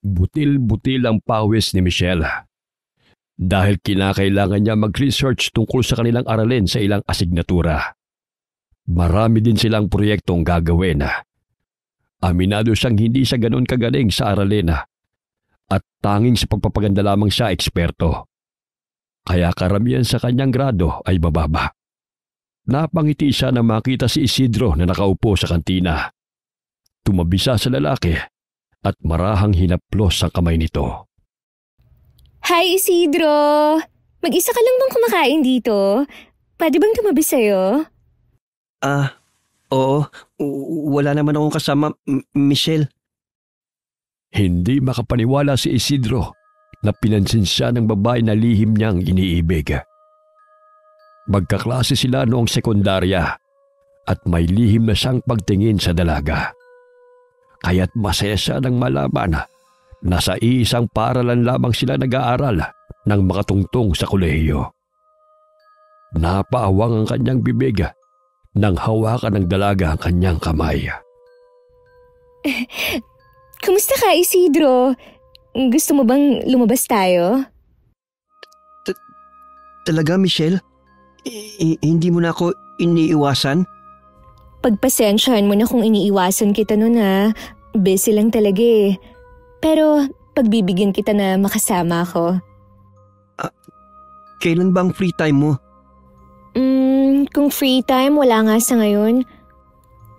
Butil-butil ang pawis ni Michelle dahil kinakailangan niya mag-research tungkol sa kanilang aralin sa ilang asignatura. Marami din silang proyektong gagawin. Aminado siyang hindi siya ganoon kagaling sa aralin at tanging sa pagpapaganda lamang siya eksperto. Kaya karamihan sa kanyang grado ay bababa. Napangiti siya na makita si Isidro na nakaupo sa kantina. Tumabi siya sa lalaki at marahang hinaplos ang kamay nito. Hi Isidro! Mag-isa ka lang bang kumakain dito? Pwede bang tumabi sa'yo? Oo. Wala naman akong kasama, Michelle. Hindi makapaniwala si Isidro na pinansin siya ng babae na lihim niyang iniibig. Magkaklase sila noong sekundarya at may lihim na siyang pagtingin sa dalaga. Kaya't masaya siya nang malaman na sa iisang paaralan lamang sila nag-aaral nang makatungtong sa kolehiyo. Napaawang ang kanyang bibig nang hawakan ng dalaga ang kanyang kamay. Kumusta ka Isidro? Gusto mo bang lumabas tayo? Talaga, Michelle? Hindi mo na ako iniiwasan? Pagpasensyahan mo na kung iniiwasan kita nun Busy lang talaga eh. Pero pagbibigyan kita na makasama ako. Kailan ba ang free time mo? Kung free time, wala nga sa ngayon.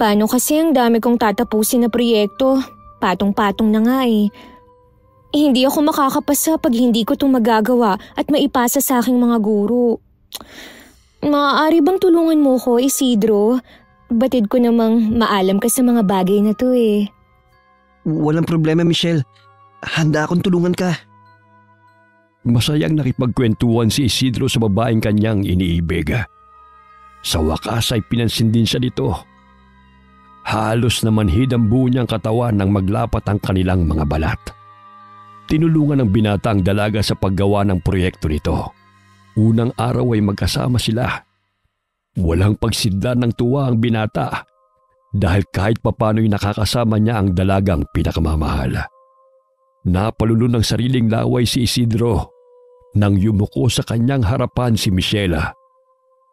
Paano kasi ang dami kong tatapusin na proyekto? Patong-patong na nga eh. Hindi ako makakapasa pag hindi ko itong magagawa at maipasa sa aking mga guro. Maaari bang tulungan mo ko, Isidro? Batid ko namang maalam ka sa mga bagay na to eh. Walang problema, Michelle. Handa akong tulungan ka. Masayang nakipagkwentuhan si Isidro sa babaeng kanyang iniibig. Sa wakas ay pinansin din siya nito. Halos na manhid ang buo niyang katawan nang maglapat ang kanilang mga balat. Tinulungan ng binata ang dalaga sa paggawa ng proyekto nito. Unang araw ay magkasama sila. Walang pagsidlan ng tuwa ang binata dahil kahit papano'y nakakasama niya ang dalagang pinakamamahal. Napalulo ng sariling laway si Isidro nang yumuko sa kanyang harapan si Michelle.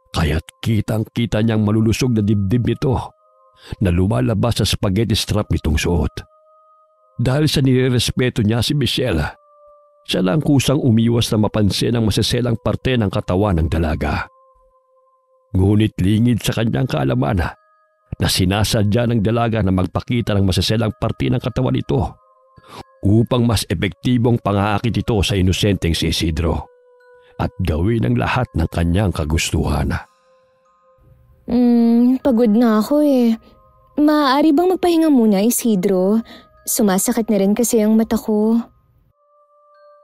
Kaya't kitang-kita niyang malulusog na dibdib nito na lumalabas sa spaghetti strap nitong suot. Dahil sa nirerespeto niya si Michelle, siya lang kusang umiwas na mapansin ang maseselang parte ng katawan ng dalaga. Ngunit lingid sa kanyang kaalaman na sinasadya ng dalaga na magpakita ng maseselang parte ng katawan nito upang mas epektibong pangaakit ito sa inosenteng si Isidro at gawin ang lahat ng kanyang kagustuhan. Pagod na ako eh. Maaari bang magpahinga muna, Isidro? Sumasakit na rin kasi ang mata ko.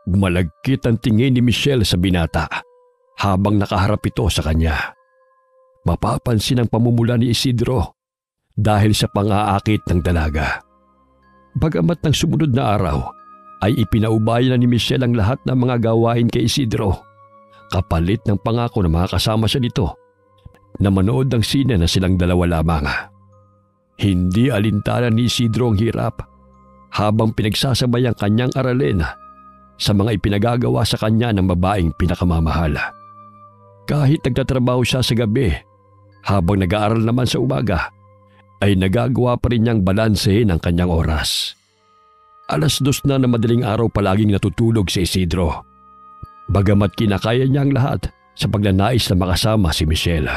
Malagkit ang tingin ni Michelle sa binata habang nakaharap ito sa kanya. Mapapansin ang pamumula ni Isidro dahil sa pang-aakit ng dalaga. Bagamat ng sumunod na araw ay ipinaubayan na ni Michelle ang lahat ng mga gawain kay Isidro, kapalit ng pangako na makakasama siya nito na manood ng sine na silang dalawa lamang. Hindi alintana ni Isidro ang hirap habang pinagsasabay ang kanyang aralin sa mga ipinagagawa sa kanya ng babaeng pinakamamahal. Kahit nagtatrabaho siya sa gabi, habang nag-aaral naman sa umaga, ay nagagawa pa rin niyang balansehin ang kanyang oras. 2:00 na madaling araw palaging natutulog si Isidro. Bagamat kinakaya niya ang lahat sa pagnanais na makasama si Michelle.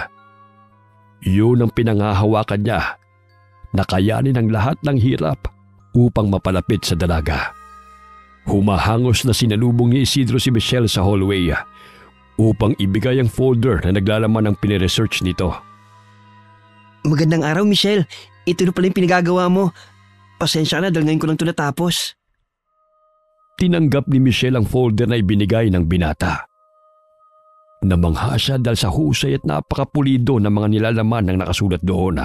Yun ang pinangahawakan niya, nakayanin ang lahat ng hirap upang mapalapit sa dalaga. Humahangos na sinalubong ni Isidro si Michelle sa hallway upang ibigay ang folder na naglalaman ng piniresearch nito. Magandang araw, Michelle. Ito na pala yung pinagagawa mo. Pasensya na dahil ngayon ko lang ito natapos. Tinanggap ni Michelle ang folder na ibinigay ng binata. Namangha siya dahil sa husay at napakapulido ng mga nilalaman ng nakasulat doon.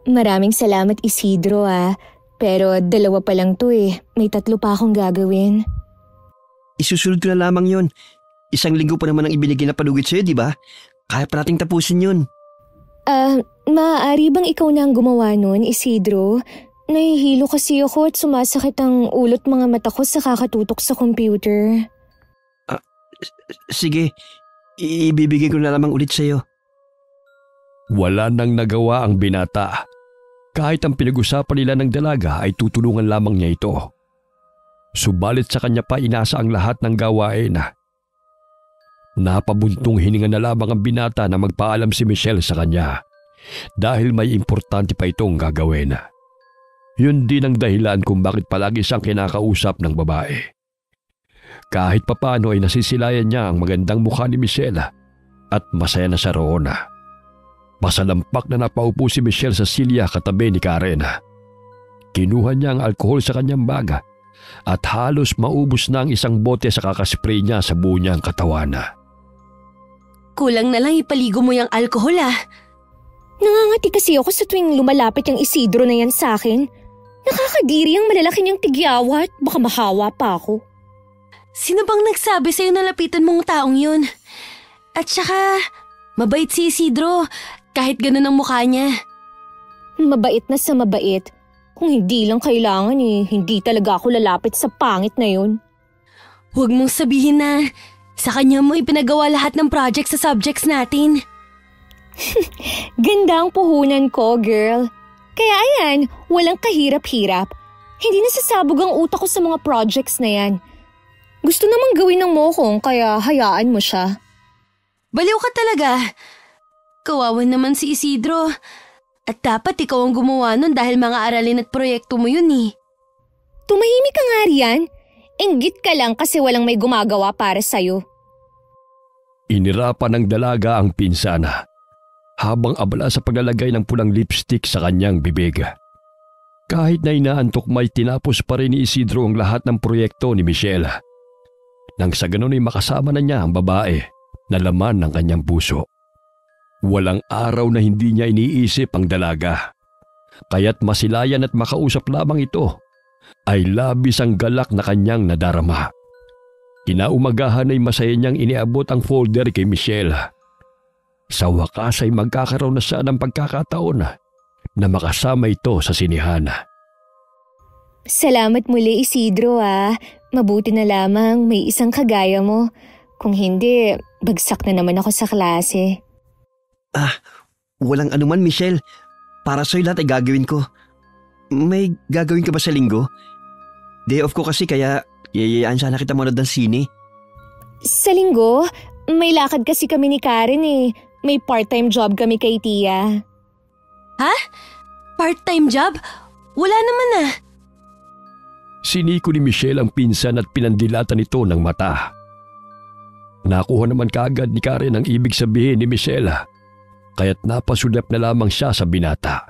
Maraming salamat, Isidro Pero 2 pa lang to eh. May 3 pa akong gagawin. Isusunod ko na lamang yun. 1 linggo pa naman ang ibinigay na palugit sa'yo, di ba? Kaya pa nating tapusin yun. Maaari bang ikaw na ang gumawa nun, Isidro? Nahihilo kasi ako at sumasakit ang ulo't mga mata ko sa kakatutok sa computer. Sige, ibibigay ko na lamang ulit sa'yo. Wala nang nagawa ang binata. Kahit ang pinag-usapan nila ng dalaga ay tutulungan lamang niya ito. Subalit sa kanya pa inasa ang lahat ng gawain. Napabuntong hininga na lamang ang binata na magpaalam si Michelle sa kanya dahil may importante pa itong gagawin. Yun din ang dahilan kung bakit palagi siyang kinakausap ng babae. Kahit papano ay nasisilayan niya ang magandang mukha ni Michelle at masaya na siya roon. Masalampak na napaupo si Michelle sa silya katabi ni Karen. Kinuha niya ang alkohol sa kanyang baga at halos maubos na ang isang bote sa kakaspray niya sa buo niyang katawan. Kulang na lang ipaligo mo yung alkohol Nangangati kasi ako sa tuwing lumalapit yung Isidro na yan sa akin. Nakakadiri ang malalaki niyang tigyawat, baka mahawa pa ako. Sino bang nagsabi sa'yo na lapitan mong taong yun? At saka, mabait si Isidro, kahit ganun ang mukha niya. Mabait na sa mabait. Kung hindi lang kailangan hindi talaga ako lalapit sa pangit na yun. Huwag mong sabihin na sa kanya mo ipinagawa lahat ng project sa subjects natin. Ganda ang puhunan ko, girl. Kaya ayan, walang kahirap-hirap. Hindi nasasabog ang utak ko sa mga projects na yan. Gusto namang gawin ng mokong kaya hayaan mo siya. Baliw ka talaga. Kawawan naman si Isidro. At dapat ikaw ang gumawa nun dahil mga aralin at proyekto mo yun Tumahimik ka nga riyan. Inggit ka lang kasi walang may gumagawa para sa'yo. Inirapan ng dalaga ang pinsana habang abala sa paglalagay ng pulang lipstick sa kanyang bibig. Kahit na inaantok may tinapos pa rin ni Isidro ang lahat ng proyekto ni Michelle. Nang sa ganun ay makasama na niya ang babae na laman ng kanyang puso. Walang araw na hindi niya iniisip ang dalaga. Kaya't masilayan at makausap lamang ito ay labis ang galak na kanyang nadarama. Kinaumagahan ay masaya niyang iniabot ang folder kay Michelle. Sa wakas ay magkakaroon na siya ng pagkakataon na makasama ito sa sinihan. Salamat muli Isidro Mabuti na lamang may isang kagaya mo. Kung hindi, bagsak na naman ako sa klase. Walang anuman Michelle. Para sa'yo lahat ay gagawin ko. May gagawin ka ba sa linggo? Day off ko kasi kaya yayayaan sana kita manood ng sine. Sa linggo? May lakad kasi kami ni Karen May part-time job kami kay Tia. Ha? Part-time job? Wala naman Siniko ni Michelle ang pinsan at pinandilatan ito ng mata. Nakuha naman kaagad ni Karen ang ibig sabihin ni Michelle, kaya't napasulap na lamang siya sa binata.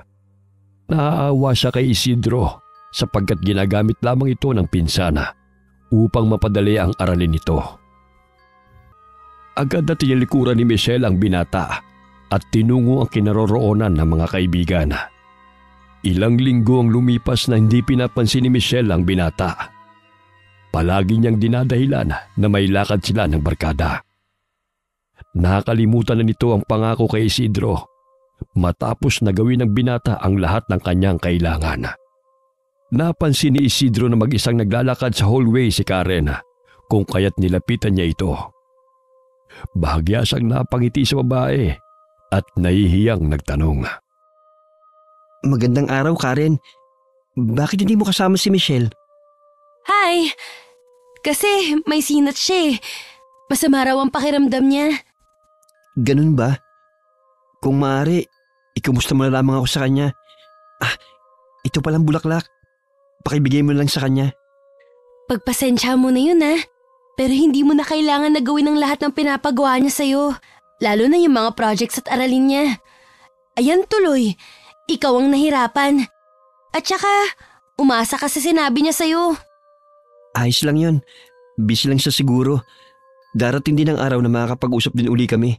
Naaawa siya kay Isidro sapagkat ginagamit lamang ito ng pinsana upang mapadali ang aralin nito. Agad na tinilikuran ni Michelle ang binata at tinungo ang kinaroroonan ng mga kaibigan. Ilang linggo ang lumipas na hindi pinapansin ni Michelle ang binata. Palagi niyang dinadahilan na may lakad sila ng barkada. Nakalimutan na nito ang pangako kay Isidro matapos na gawin ng binata ang lahat ng kanyang kailangan. Napansin ni Isidro na mag-isang naglalakad sa hallway si Karen kung kaya't nilapitan niya ito. Bahagya siyang napangiti sa babae at nahihiyang nagtanong. Magandang araw Karen. Bakit hindi mo kasama si Michelle? Hi! Kasi may sinat siya Masama raw ang pakiramdam niya. Ganun ba? Kung maaari, ikumusta mo na lamang ako sa kanya. Ito palang bulaklak. Pakibigay mo lang sa kanya. Pagpasensya mo na yun Pero hindi mo na kailangan na gawin ang lahat ng pinapagawa niya sa'yo. Lalo na yung mga projects at aralin niya. Ayan tuloy, ikaw ang nahirapan. At saka, umasa ka sa sinabi niya sa'yo. Ayos lang yun. Busy lang siya siguro. Darating din ang araw na makakapag-usap din uli kami.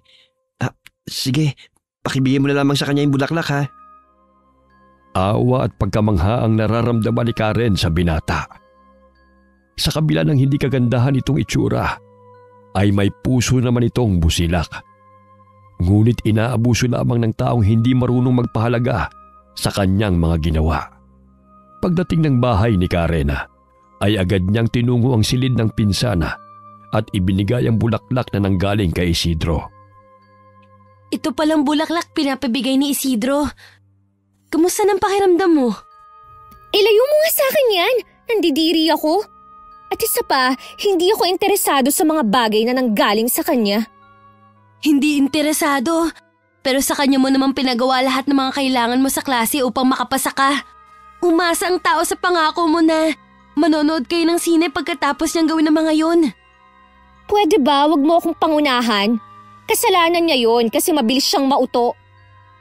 Sige, pakibigay mo na lamang sa kanya yung bulaklak ha. Awa at pagkamangha ang nararamdaman ni Karen sa binata. Sa kabila ng hindi kagandahan itong itsura, ay may puso naman itong busilak. Ngunit inaabuso lamang ng taong hindi marunong magpahalaga sa kanyang mga ginawa. Pagdating ng bahay ni Karen, ay agad niyang tinungo ang silid ng pinsana at ibinigay ang bulaklak na nanggaling kay Isidro. Ito palang bulaklak pinapabigay ni Isidro. Kamusta ng pakiramdam mo? Ilayo mo nga sa akin yan. Nandidiri ako. At isa pa, hindi ako interesado sa mga bagay na nanggaling sa kanya. Hindi interesado. Pero sa kanya mo naman pinagawa lahat ng mga kailangan mo sa klase upang makapasa ka. Umasa ang tao sa pangako mo na manonood kayo ng sine pagkatapos niyang gawin ang mga yun. Pwede ba wag mo akong pangunahan? Kasalanan niya yon kasi mabilis siyang mauto.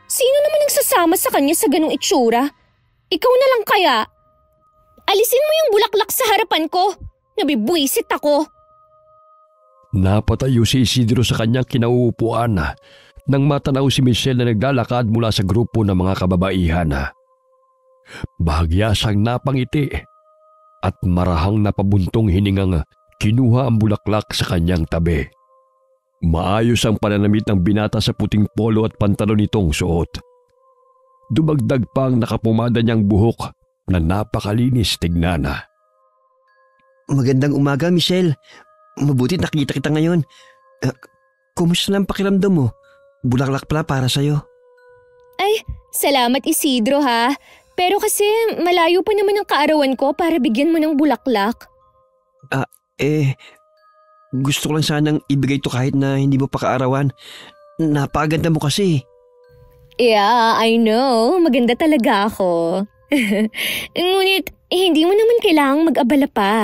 Sino naman ang sasama sa kanya sa ganung itsura? Ikaw na lang kaya? Alisin mo yung bulaklak sa harapan ko. Nabibwisit ako. Napatayo si Isidro sa kanyang kinauupuan nang matanaw si Michelle na naglalakad mula sa grupo ng mga kababaihan. Bahagya siyang napangiti at marahang napabuntong hiningang kinuha ang bulaklak sa kanyang tabi. Maayos ang pananamit ng binata sa puting polo at pantalon nitong suot. Dumagdag pa ang nakapumada niyang buhok na napakalinis tignan. Magandang umaga, Michelle. Mabuti nakita kita ngayon. Kumusta lang pakiramdam mo? Bulaklak pala para sa'yo. Ay, salamat Isidro ha. Pero kasi malayo pa naman ang kaarawan ko para bigyan mo ng bulaklak. Gusto ko lang sanang ibigay to kahit na hindi mo pa kaarawan. Napakaganda mo kasi. Yeah, I know. Maganda talaga ako. Ngunit, hindi mo naman kailangang mag-abala pa.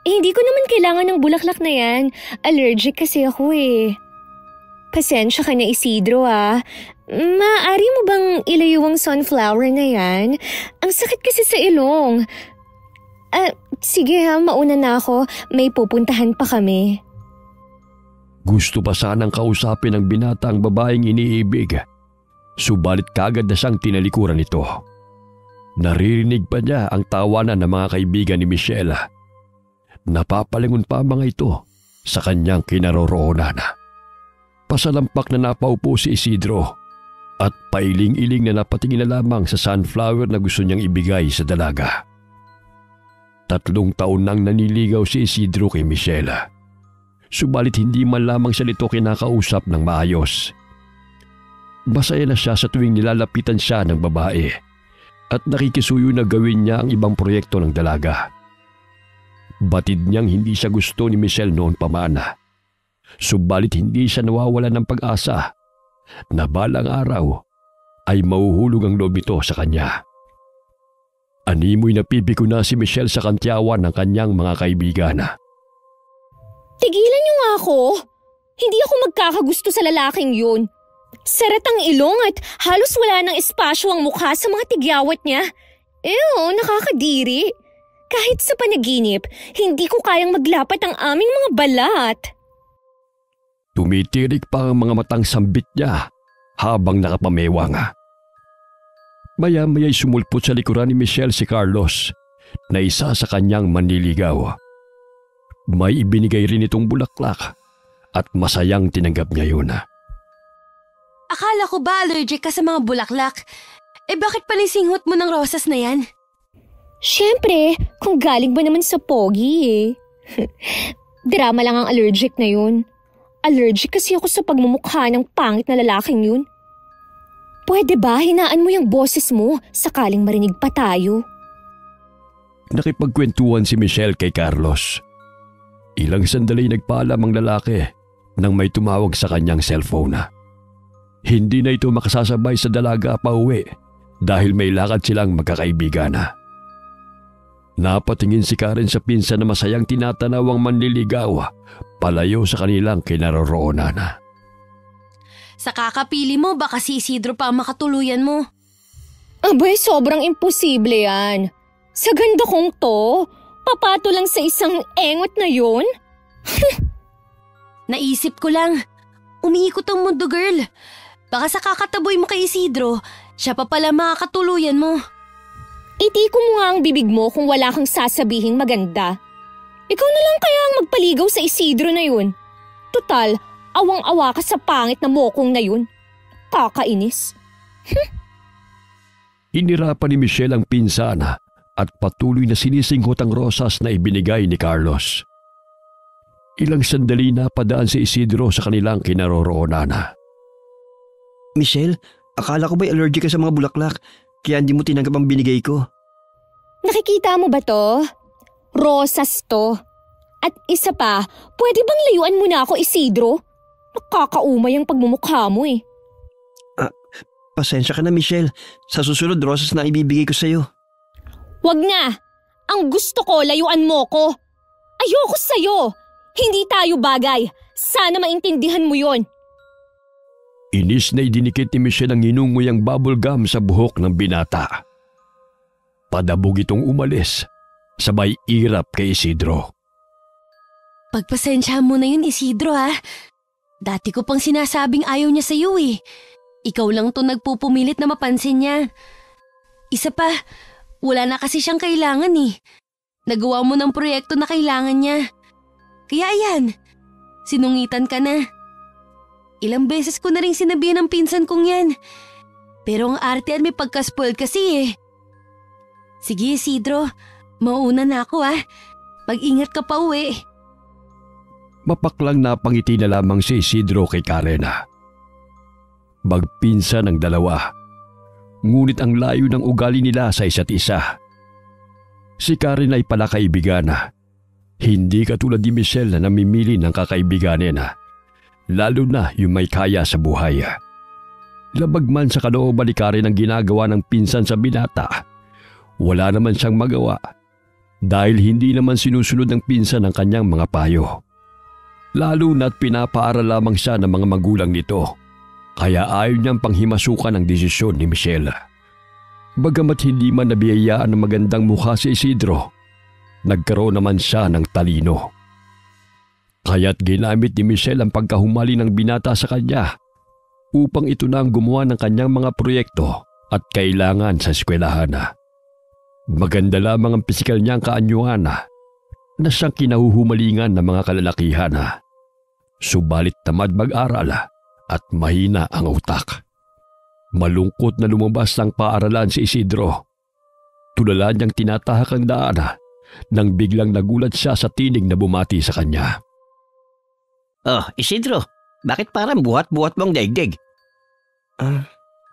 Hindi ko naman kailangan ng bulaklak na yan. Allergic kasi ako eh. Pasensya ka na Isidro ah. Maaari mo bang ilayo ang sunflower na yan? Ang sakit kasi sa ilong. Sige ha, mauna na ako. May pupuntahan pa kami. Gusto pa sanang kausapin ng binata ang babaeng iniibig. Subalit kagad na siyang tinalikuran nito. Naririnig pa niya ang tawanan ng mga kaibigan ni Michelle. Napapalingon pa mga ito sa kanyang kinaroroonan. Pasalampak na napaupo si Isidro at pailing-iling na napatingin na lamang sa sunflower na gusto niyang ibigay sa dalaga. 3 taon nang naniligaw si Isidro kay Michelle. Subalit hindi man lamang siya nito kinakausap ng maayos. Masaya na siya sa tuwing nilalapitan siya ng babae at nakikisuyo na gawin niya ang ibang proyekto ng dalaga. Batid niyang hindi siya gusto ni Michelle noon pa man. Subalit hindi siya nawawala ng pag-asa na balang araw ay mahuhulog ang loob nito sa kanya. Animoy napipiko na si Michelle sa kantyawan ng kanyang mga kaibigan. Tigilan niyo nga ako. Hindi ako magkakagusto sa lalaking yun. Sarat ang ilong at halos wala ng espasyo ang mukha sa mga tigyawat niya. Nakakadiri. Kahit sa panaginip, hindi ko kayang maglapat ang aming mga balat. Tumitirik pa ang mga matang sambit niya habang nakapamewang. Maya-maya'y sumulpot sa likuran ni Michelle si Carlos na isa sa kanyang manliligaw. May ibinigay rin itong bulaklak at masayang tinanggap niya yun. Akala ko ba allergic ka sa mga bulaklak? Bakit panisinghot mo ng rosas na yan? Siyempre, kung galing ba naman sa pogi eh. Drama lang ang allergic na yun. Allergic kasi ako sa pagmumukha ng pangit na lalaking yun. Pwede ba hinaan mo yung boses mo sakaling marinig pa tayo? Nakipagkwentuhan si Michelle kay Carlos. Ilang sandali nagpaalam ang lalaki nang may tumawag sa kanyang cellphone. Hindi na ito makasasabay sa dalaga pauwi dahil may lakad silang magkakaibigan. Napatingin si Karen sa pinsan na masayang tinatanaw ang manliligaw palayo sa kanilang kinaroroonan. Sa kakapili mo, baka si Isidro pa ang makatuluyan mo. Abay, sobrang imposible yan. Sa ganda kong to, papato lang sa isang engot na yun? Naisip ko lang, umiikot ang mundo girl. Baka sa kakataboy mo kay Isidro, siya pa pala makakatuluyan mo. Itiko mo nga ang bibig mo kung wala kang sasabihing maganda. Ikaw na lang kaya ang magpaligaw sa Isidro na yun. Total, awang-awa ka sa pangit na mokong na yun. Kakainis. Inirapan ni Michelle ang pinsana at patuloy na sinisinghot ang rosas na ibinigay ni Carlos. Ilang sandali na padaan si Isidro sa kanilang kinaroroonan. Michelle, akala ko ba'y allergic ka sa mga bulaklak kaya hindi mo tinanggap ang binigay ko? Nakikita mo ba to? Rosas to. At isa pa, pwede bang layuan mo na ako, Isidro? Nakakaumay ang pagmumukha mo eh. Pasensya ka na, Michelle. Sa susunod, rosas na ibibigay ko sa'yo. Wag na! Ang gusto ko, layuan mo ko. Ayoko sa'yo. Hindi tayo bagay. Sana maintindihan mo yon. Inis na idinikit ni Michelle ang hinungoy ang bubble gum sa buhok ng binata. Padabog itong umalis, sabay irap kay Isidro. Pagpasensya mo na yun, Isidro ha. Dati ko pang sinasabing ayaw niya sa'yo eh. Ikaw lang to nagpupumilit na mapansin niya. Isa pa, wala na kasi siyang kailangan eh. Nagawa mo ng proyekto na kailangan niya. Kaya ayan, sinungitan ka na. Ilang beses ko na rin sinabihan ng pinsan kong yan. Pero ang artean may pagka-spoiled kasi eh. Sige Isidro, mauna na ako ah. Mag-ingat ka pa uwi. Mapaklang napangiti na lamang si Isidro kay Karen. Magpinsan ang dalawa, ngunit ang layo ng ugali nila sa isa't isa. Si Karen ay palakaibigan, hindi katulad ni Michelle na namimili ng kakaibiganin, lalo na yung may kaya sa buhay. Labag man sa kalooban ni Karen ang ginagawa ng pinsan sa binata, wala naman siyang magawa dahil hindi naman sinusunod ng pinsan ang kanyang mga payo. Lalo na't pinapaaral lamang siya ng mga magulang nito. Kaya ayaw niyang panghimasukan ang desisyon ni Michelle. Bagamat hindi man nabiyayaan ng magandang mukha si Isidro, nagkaroon naman siya ng talino. Kaya't ginamit ni Michelle ang pagkahumali ng binata sa kanya upang ito na ang gumawa ng kanyang mga proyekto at kailangan sa eskwelahan. Maganda lamang ang pisikal niyang kaanyuan na siyang kinahuhumalingan ng mga kalalakihan. Subalit tamad mag-aral at mahina ang utak. Malungkot na lumabas ng paaralan si Isidro. Tulala niyang tinatahak ang daan nang biglang nagulat siya sa tinig na bumati sa kanya. Oh, Isidro, bakit parang buhat-buhat mong daigdig?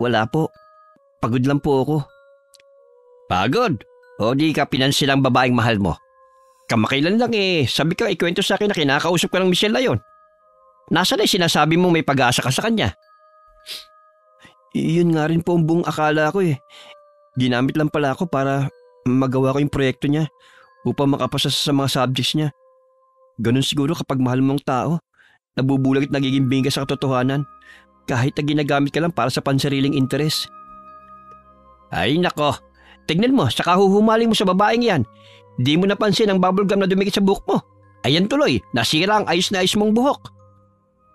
Wala po. Pagod lang po ako. Pagod? O di ka pinansin ang babaeng mahal mo? Kamakailan lang sabi ka ikwento sa akin na kinakausap ka ng Michelle na yun. Nasaan ay sinasabi mo may pag-asa ka sa kanya? Yun nga rin po ang buong akala ko Ginamit lang pala ako para magawa ko yung proyekto niya upang makapasa sa mga subjects niya. Ganun siguro kapag mahal mong tao, nabubulag at nagiging bingka sa katotohanan kahit na ginagamit ka lang para sa pansariling interes. Ay nako, tignan mo, saka huhumaling mo sa babaeng yan. Di mo napansin ang bubblegum na dumikit sa buhok mo. Ayan tuloy, nasira ang ayos na ayos mong buhok.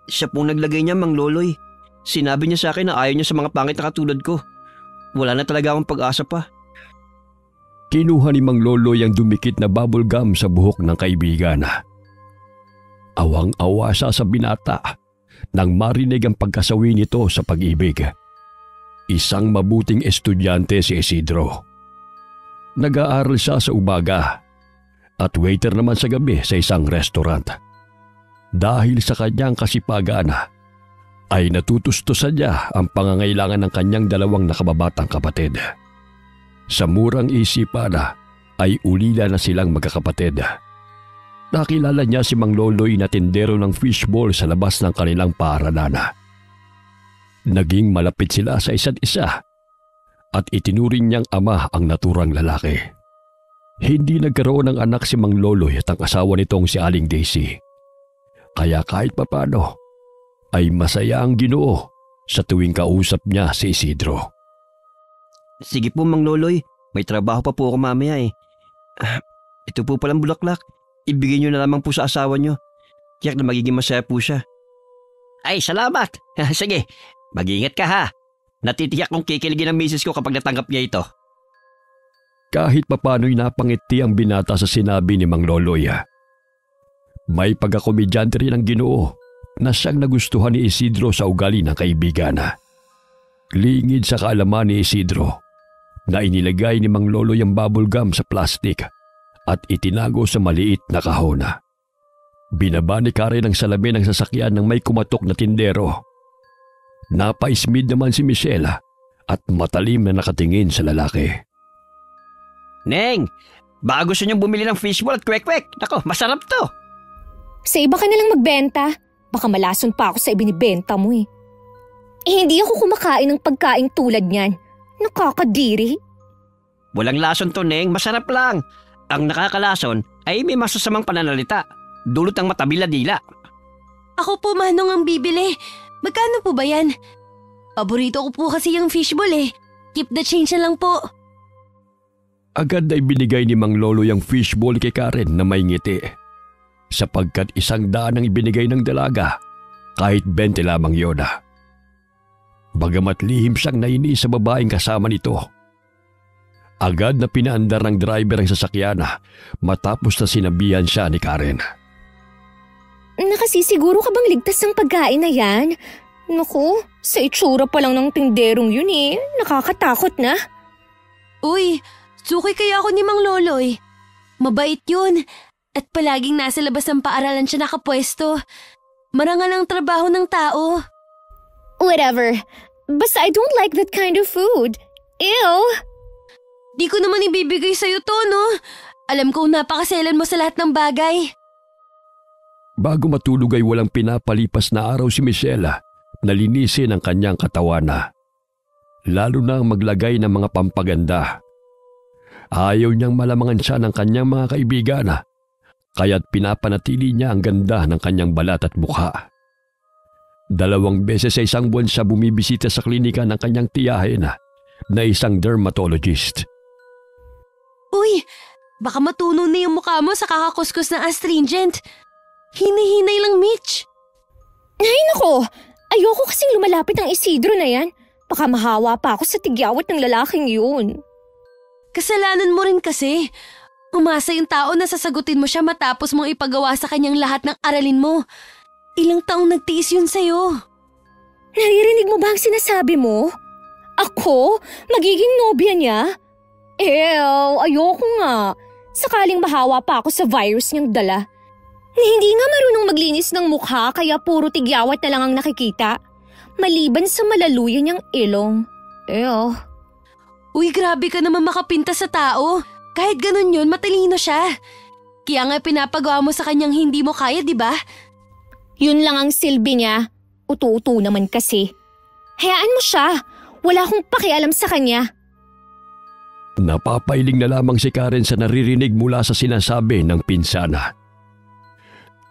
Siya pong naglagay niya, Mang Loloy. Sinabi niya sa akin na ayaw niya sa mga pangit na katulad ko. Wala na talaga akong pag-asa pa. Kinuha ni Mang Loloy ang dumikit na bubble gum sa buhok ng kaibigan. Awang-awa siya sa binata nang marinig ang pagkasawi nito sa pag-ibig. Isang mabuting estudyante si Isidro. Nag-aaral siya sa umaga at waiter naman sa gabi sa isang restaurant. Dahil sa kanyang kasipagan, ay natutustusan niya ang pangangailangan ng kanyang dalawang nakababatang kapatid. Sa murang isipan ay ulila na silang magkakapatid. Nakilala niya si Mang Loloy na tindero ng fishball sa labas ng kanilang paaralan. Naging malapit sila sa isa't isa at itinuring niyang ama ang naturang lalaki. Hindi nagkaroon ng anak si Mang Loloy at ang asawa nitong si Aling Daisy. Kaya kahit papano ay masaya ang Ginoo sa tuwing kausap niya si Isidro. Sige po Mang Loloy, may trabaho pa po ako mamaya Ito po palang bulaklak, ibigay niyo na lamang po sa asawa niyo. Tiyak na magiging masaya po siya. Ay salamat, sige, mag-ingat ka ha. Natitiyak kong kikiligin ang misis ko kapag natanggap niya ito. Kahit papano'y napangiti ang binata sa sinabi ni Mang Loloy. May pagkakomedyante rin ang Ginoo na siyang nagustuhan ni Isidro sa ugali ng kaibigan. Lingid sa kaalaman ni Isidro, na inilagay ni Mang Loloy ang bubble gum sa plastik at itinago sa maliit na kahon. Binaba ni Karen ang salamin ng sasakyan ng may kumatok na tindero. Napaismid naman si Michelle at matalim na nakatingin sa lalaki. Neng, baka gusto niyong bumili ng fishball at kwek-kwek. Nako, masarap to. Sa iba ka nalang magbenta. Baka malason pa ako sa ibinibenta mo eh. Hindi ako kumakain ng pagkain tulad niyan. Nakakadiri. Walang lason to, Neng. Masarap lang. Ang nakakalason ay may masasamang pananalita. Dulot ang matabila-dila. Ako po, Manong, ang bibili. Magkano po ba yan? Paborito ko po kasi yung fishball eh. Keep the change na lang po. Agad ay binigay ni Mang Lolo yung fishball kay Karen na may ngiti. Sapagkat 100 ang ibinigay ng dalaga, kahit 20 lamang yun. Bagamat lihim siyang nainis sa babaeng kasama nito. Agad na pinaandar ng driver ang sasakyan matapos na sinabihan siya ni Karen. Nakasisiguro ka bang ligtas ang pagkain na yan? Naku, sa itsura pa lang ng tinderong yun eh. Nakakatakot na. Uy, suki kaya ako ni Mang Loloy. Mabait yun. At palaging nasa labas ng paaralan siya nakapwesto. Marangal ang trabaho ng tao. Whatever. Basta I don't like that kind of food. Ew! Di ko naman ibibigay sa'yo to, no? Alam ko napakaselan mo sa lahat ng bagay. Bago matulog ay walang pinapalipas na araw si Michelle na linisin ang kanyang katawan. Lalo na ang maglagay ng mga pampaganda. Ayaw niyang malamangan siya ng kanyang mga kaibigan. Kaya't pinapanatili niya ang ganda ng kanyang balat at mukha. 2 beses sa isang buwan siya bumibisita sa klinika ng kanyang tiyahin na isang dermatologist. Uy, baka matunaw na yung mukha mo sa kakakuskus ng astringent. Hinihinay lang, Mitch. Ay nako, ayoko kasing lumalapit ang Isidro na yan. Baka mahawa pa ako sa tigyawat ng lalaking yun. Kasalanan mo rin kasi. Umasa yung tao na sasagutin mo siya matapos mong ipagawa sa kanyang lahat ng aralin mo. Ilang taong nagtiis yun sa'yo. Naririnig mo ba ang sinasabi mo? Ako? Magiging nobya niya? Ew, ayoko nga. Sakaling mahawa pa ako sa virus niyang dala. Hindi nga marunong maglinis ng mukha kaya puro tigyawat na lang ang nakikita. Maliban sa malaluyan niyang ilong. Ew. Uy, grabe ka naman makapinta sa tao. Kahit ganun yun, matalino siya. Kaya nga pinapagawa mo sa kanyang hindi mo kaya, di ba? Yun lang ang silbi niya. Utu-utu naman kasi. Hayaan mo siya. Wala akong pakialam sa kanya. Napapailing na lamang si Karen sa naririnig mula sa sinasabi ng pinsana.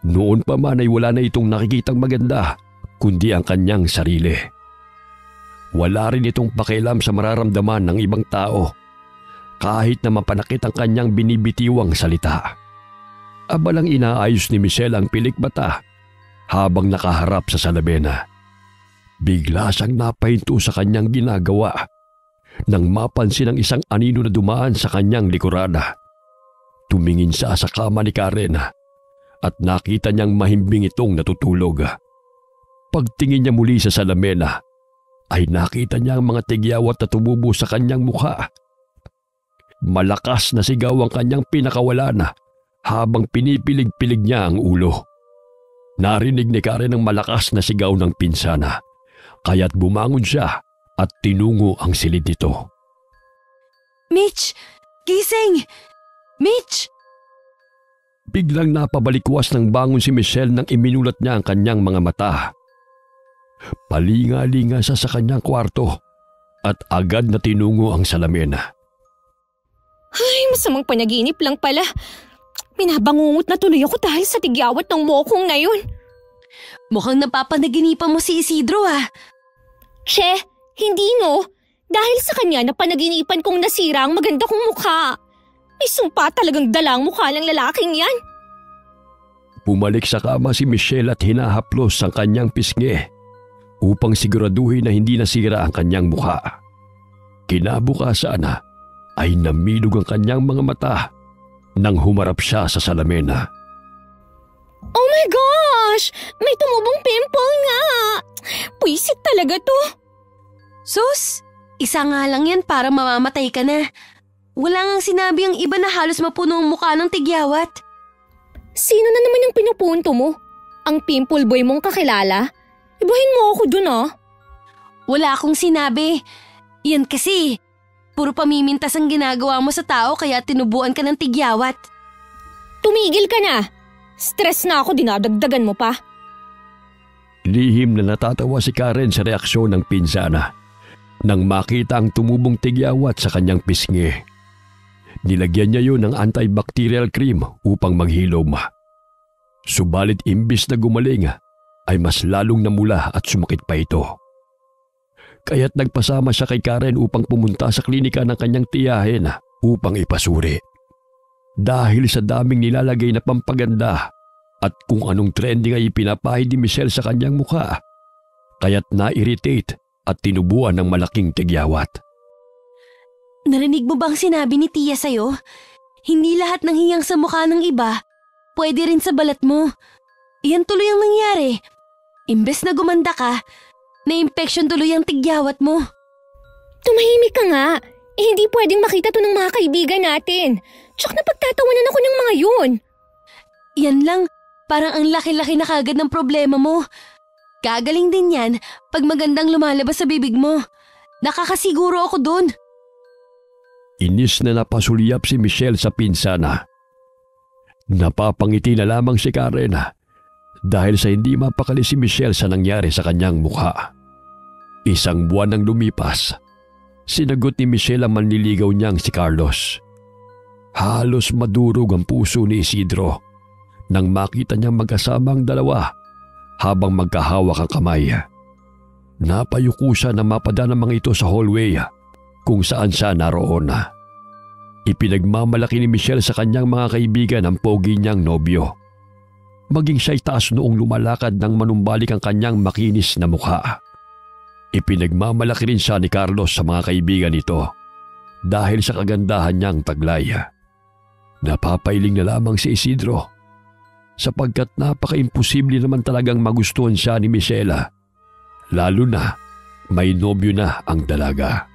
Noon pa man ay wala na itong nakikitang maganda, kundi ang kanyang sarili. Wala rin itong pakialam sa mararamdaman ng ibang tao, kahit na mapanakit ang kanyang binibitiwang salita. Abalang inaayos ni Michelle ang pilik mata habang nakaharap sa salamena. Bigla siyang napahinto sa kanyang ginagawa nang mapansin ang isang anino na dumaan sa kanyang likurada. Tumingin siya sa kama ni Karen at nakita niyang mahimbing itong natutulog. Pagtingin niya muli sa salamena ay nakita niya ang mga tigyawat na tumubo sa kanyang mukha. Malakas na sigaw ang kanyang pinakawalan habang pinipilig-pilig niya ang ulo. Narinig ni Karen ang malakas na sigaw ng pinsana, kaya't bumangon siya at tinungo ang silid nito. Mitch! Gising! Mitch! Biglang napabalikwas ng bangon si Michelle nang iminulat niya ang kanyang mga mata. Palinga-linga siya sa kanyang kwarto at agad na tinungo ang salamena. Ay, masamang panaginip lang pala. Minabangungot na tuloy ako dahil sa tigyawat ng mokong na yun. Mukhang napapanaginipan mo si Isidro Che, hindi no. Dahil sa kanya napanaginipan kong nasira ang maganda kong mukha. May sumpa talagang dalang mukha ng lalaking yan. Bumalik sa kama si Michelle at hinahaplos ang kanyang pisngi upang siguraduhin na hindi nasira ang kanyang mukha. Kinabukasan ay namilog ang kanyang mga mata nang humarap siya sa salamena. Oh my gosh! May tumubong pimple nga! Puisit talaga to. Sus! Isa nga lang yan para mamamatay ka na. Wala ngang sinabi ang iba na halos mapuno ang mukha ng tigyawat. Sino na naman yung pinupunto mo? Ang pimple boy mong kakilala? Ibahin mo ako dun Wala akong sinabi. Yan kasi, puro pamimintas ang ginagawa mo sa tao kaya tinubuan ka ng tigyawat. Tumigil ka na! Stress na ako, dinadagdagan mo pa. Lihim na natatawa si Karen sa reaksyon ng pinsana nang makita ang tumubong tigyawat sa kanyang pisngi. Nilagyan niya yun ng antibacterial cream upang maghilom. Subalit imbis na gumaling ay mas lalong namula at sumakit pa ito. Kaya't nagpasama siya kay Karen upang pumunta sa klinika ng kanyang tiyahin upang ipasuri. Dahil sa daming nilalagay na pampaganda at kung anong trending ay ipinapahid ni Michelle sa kanyang mukha, kaya't na-irritate at tinubuan ng malaking tigyawat. Narinig mo bang sinabi ni Tia sa'yo? Hindi lahat ng hiyang sa mukha ng iba, pwede rin sa balat mo. Iyan tuloy ang nangyari. Imbes na gumanda ka, na-infection tuloy ang tigyawat mo. Tumahimik ka nga. Hindi pwedeng makita to ng mga kaibigan natin. Tsak na pagtatawanan ako ng mga yun. Yan lang, parang ang laki-laki na kagad ng problema mo. Gagaling din yan pag magandang lumalabas sa bibig mo. Nakakasiguro ako dun. Inis na napasulyap si Michelle sa pinsana. Napapangiti na lamang si Karen dahil sa hindi mapakali si Michelle sa nangyari sa kanyang mukha. Isang buwan nang lumipas, sinagot ni Michelle ang manliligaw niyang si Carlos. Halos madurog ang puso ni Isidro nang makita niyang magkasama ang dalawa habang magkahawak ang kamay. Napayuko siya na mapadaan ang mga ito sa hallway kung saan siya naroon. Ipinagmamalaki ni Michelle sa kanyang mga kaibigan ang pogi niyang nobyo. Maging siya'y taas noong lumalakad nang manumbalik ang kanyang makinis na mukha. Ipinagmamalaki rin siya ni Carlos sa mga kaibigan nito dahil sa kagandahan niyang taglay. Napapailing na lamang si Isidro sapagkat napaka-imposible naman talagang magustuhan siya ni Michelle, lalo na may nobyo na ang dalaga.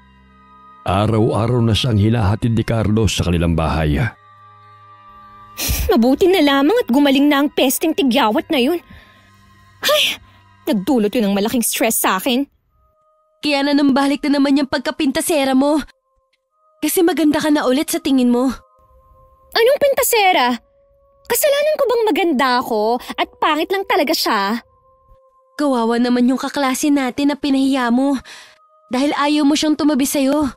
Araw-araw na siyang hinahatid ni Carlos sa kanilang bahay. Mabuti na lamang at gumaling na ang pesteng tigyawat na yun. Ay, nagdulot yun ng malaking stress sa akin. Kaya nanambalik na naman yung pagkapintasera mo. Kasi maganda ka na ulit sa tingin mo. Anong pintasera? Kasalanan ko bang maganda ako at pangit lang talaga siya? Kawawa naman yung kaklase natin na pinahiya mo dahil ayaw mo siyang tumabi sa'yo.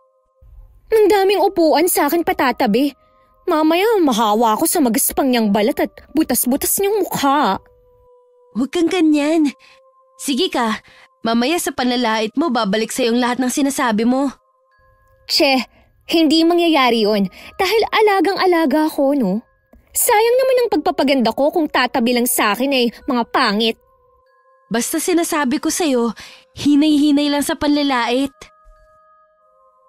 Ang daming upuan sa akin patatabi. Mamaya mahawa ako sa magaspang niyang balat at butas-butas niyang mukha. Huwag kang ganyan. Sige ka, mamaya sa panlalait mo babalik sa'yo ang lahat ng sinasabi mo. Che, hindi mangyayari yun dahil alagang-alaga ako, no? Sayang naman ang pagpapaganda ko kung tatabi lang sa akin ay mga pangit. Basta sinasabi ko sa'yo, hinay-hinay lang sa panlalait.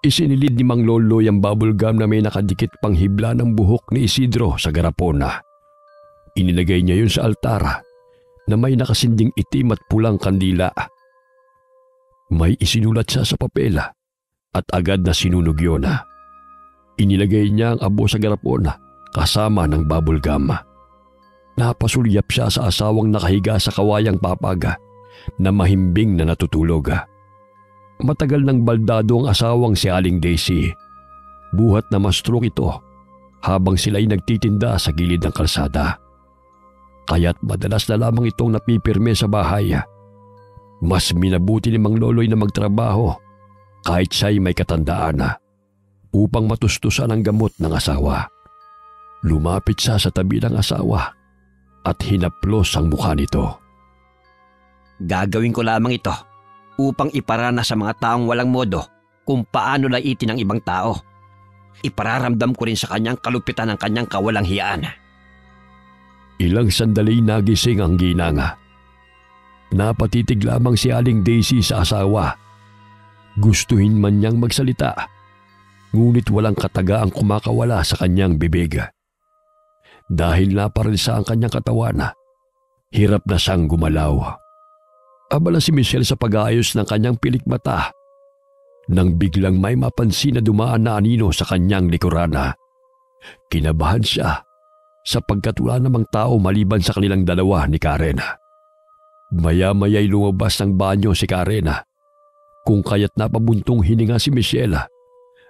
Isinilid ni Mang Loloy ang bubble gum na may nakadikit pang hibla ng buhok ni Isidro sa garapona. Inilagay niya yun sa altara na may nakasinding itim at pulang kandila. May isinulat siya sa papel at agad na sinunog yun. Inilagay niya ang abo sa garapona kasama ng bubble gum. Napasulyap siya sa asawang nakahiga sa kawayang papaga na mahimbing na natutulog. Matagal nang baldado ang asawang si Aling Daisy. Buhat na ma-stroke ito habang sila'y nagtitinda sa gilid ng kalsada. Kaya't madalas na lamang itong napipirme sa bahay. Mas minabuti ni Mang Loloy na magtrabaho kahit siya'y may katandaan upang matustusan ang gamot ng asawa. Lumapit siya sa tabi ng asawa at hinaplos ang mukha nito. Gagawin ko lamang ito upang iparana sa mga taong walang modo kung paano laitin ang ibang tao. Ipararamdam ko rin sa kanyang kalupitan ang kanyang kawalang hiyaan. Ilang sandali nagising ang ginanga. Napatitig lamang si Aling Daisy sa asawa. Gustuhin man niyang magsalita, ngunit walang kataga ang kumakawala sa kanyang bibig. Dahil naparalisa ang kanyang katawan, hirap na siyang gumalaw. Abala si Michelle sa pag-aayos ng kanyang pilikmata nang biglang may mapansin na dumaan na anino sa kanyang likurana. Kinabahan siya sapagkat wala namang tao maliban sa kanilang dalawa ni Karen. Maya-maya'y lumabas ng banyo si Karen, kung kaya't napabuntong hininga si Michelle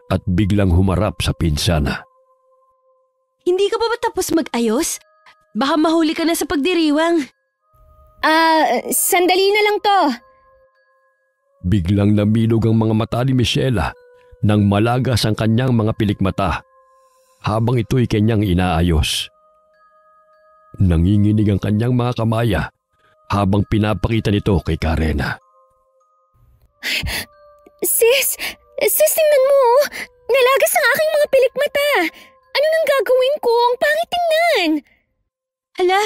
at biglang humarap sa pinsana. Hindi ka pa ba tapos mag-ayos? Baka mahuli ka na sa pagdiriwang. Sandali na lang to. Biglang namilog ang mga mata ni Michelle nang malagas ang kanyang mga pilikmata habang ito'y kanyang inaayos. Nanginginig ang kanyang mga kamaya habang pinapakita nito kay Karen. Sis, tingnan mo. Nalagas ang aking mga pilikmata. Ano nang gagawin ko? Ang pangit tingnan. Hala,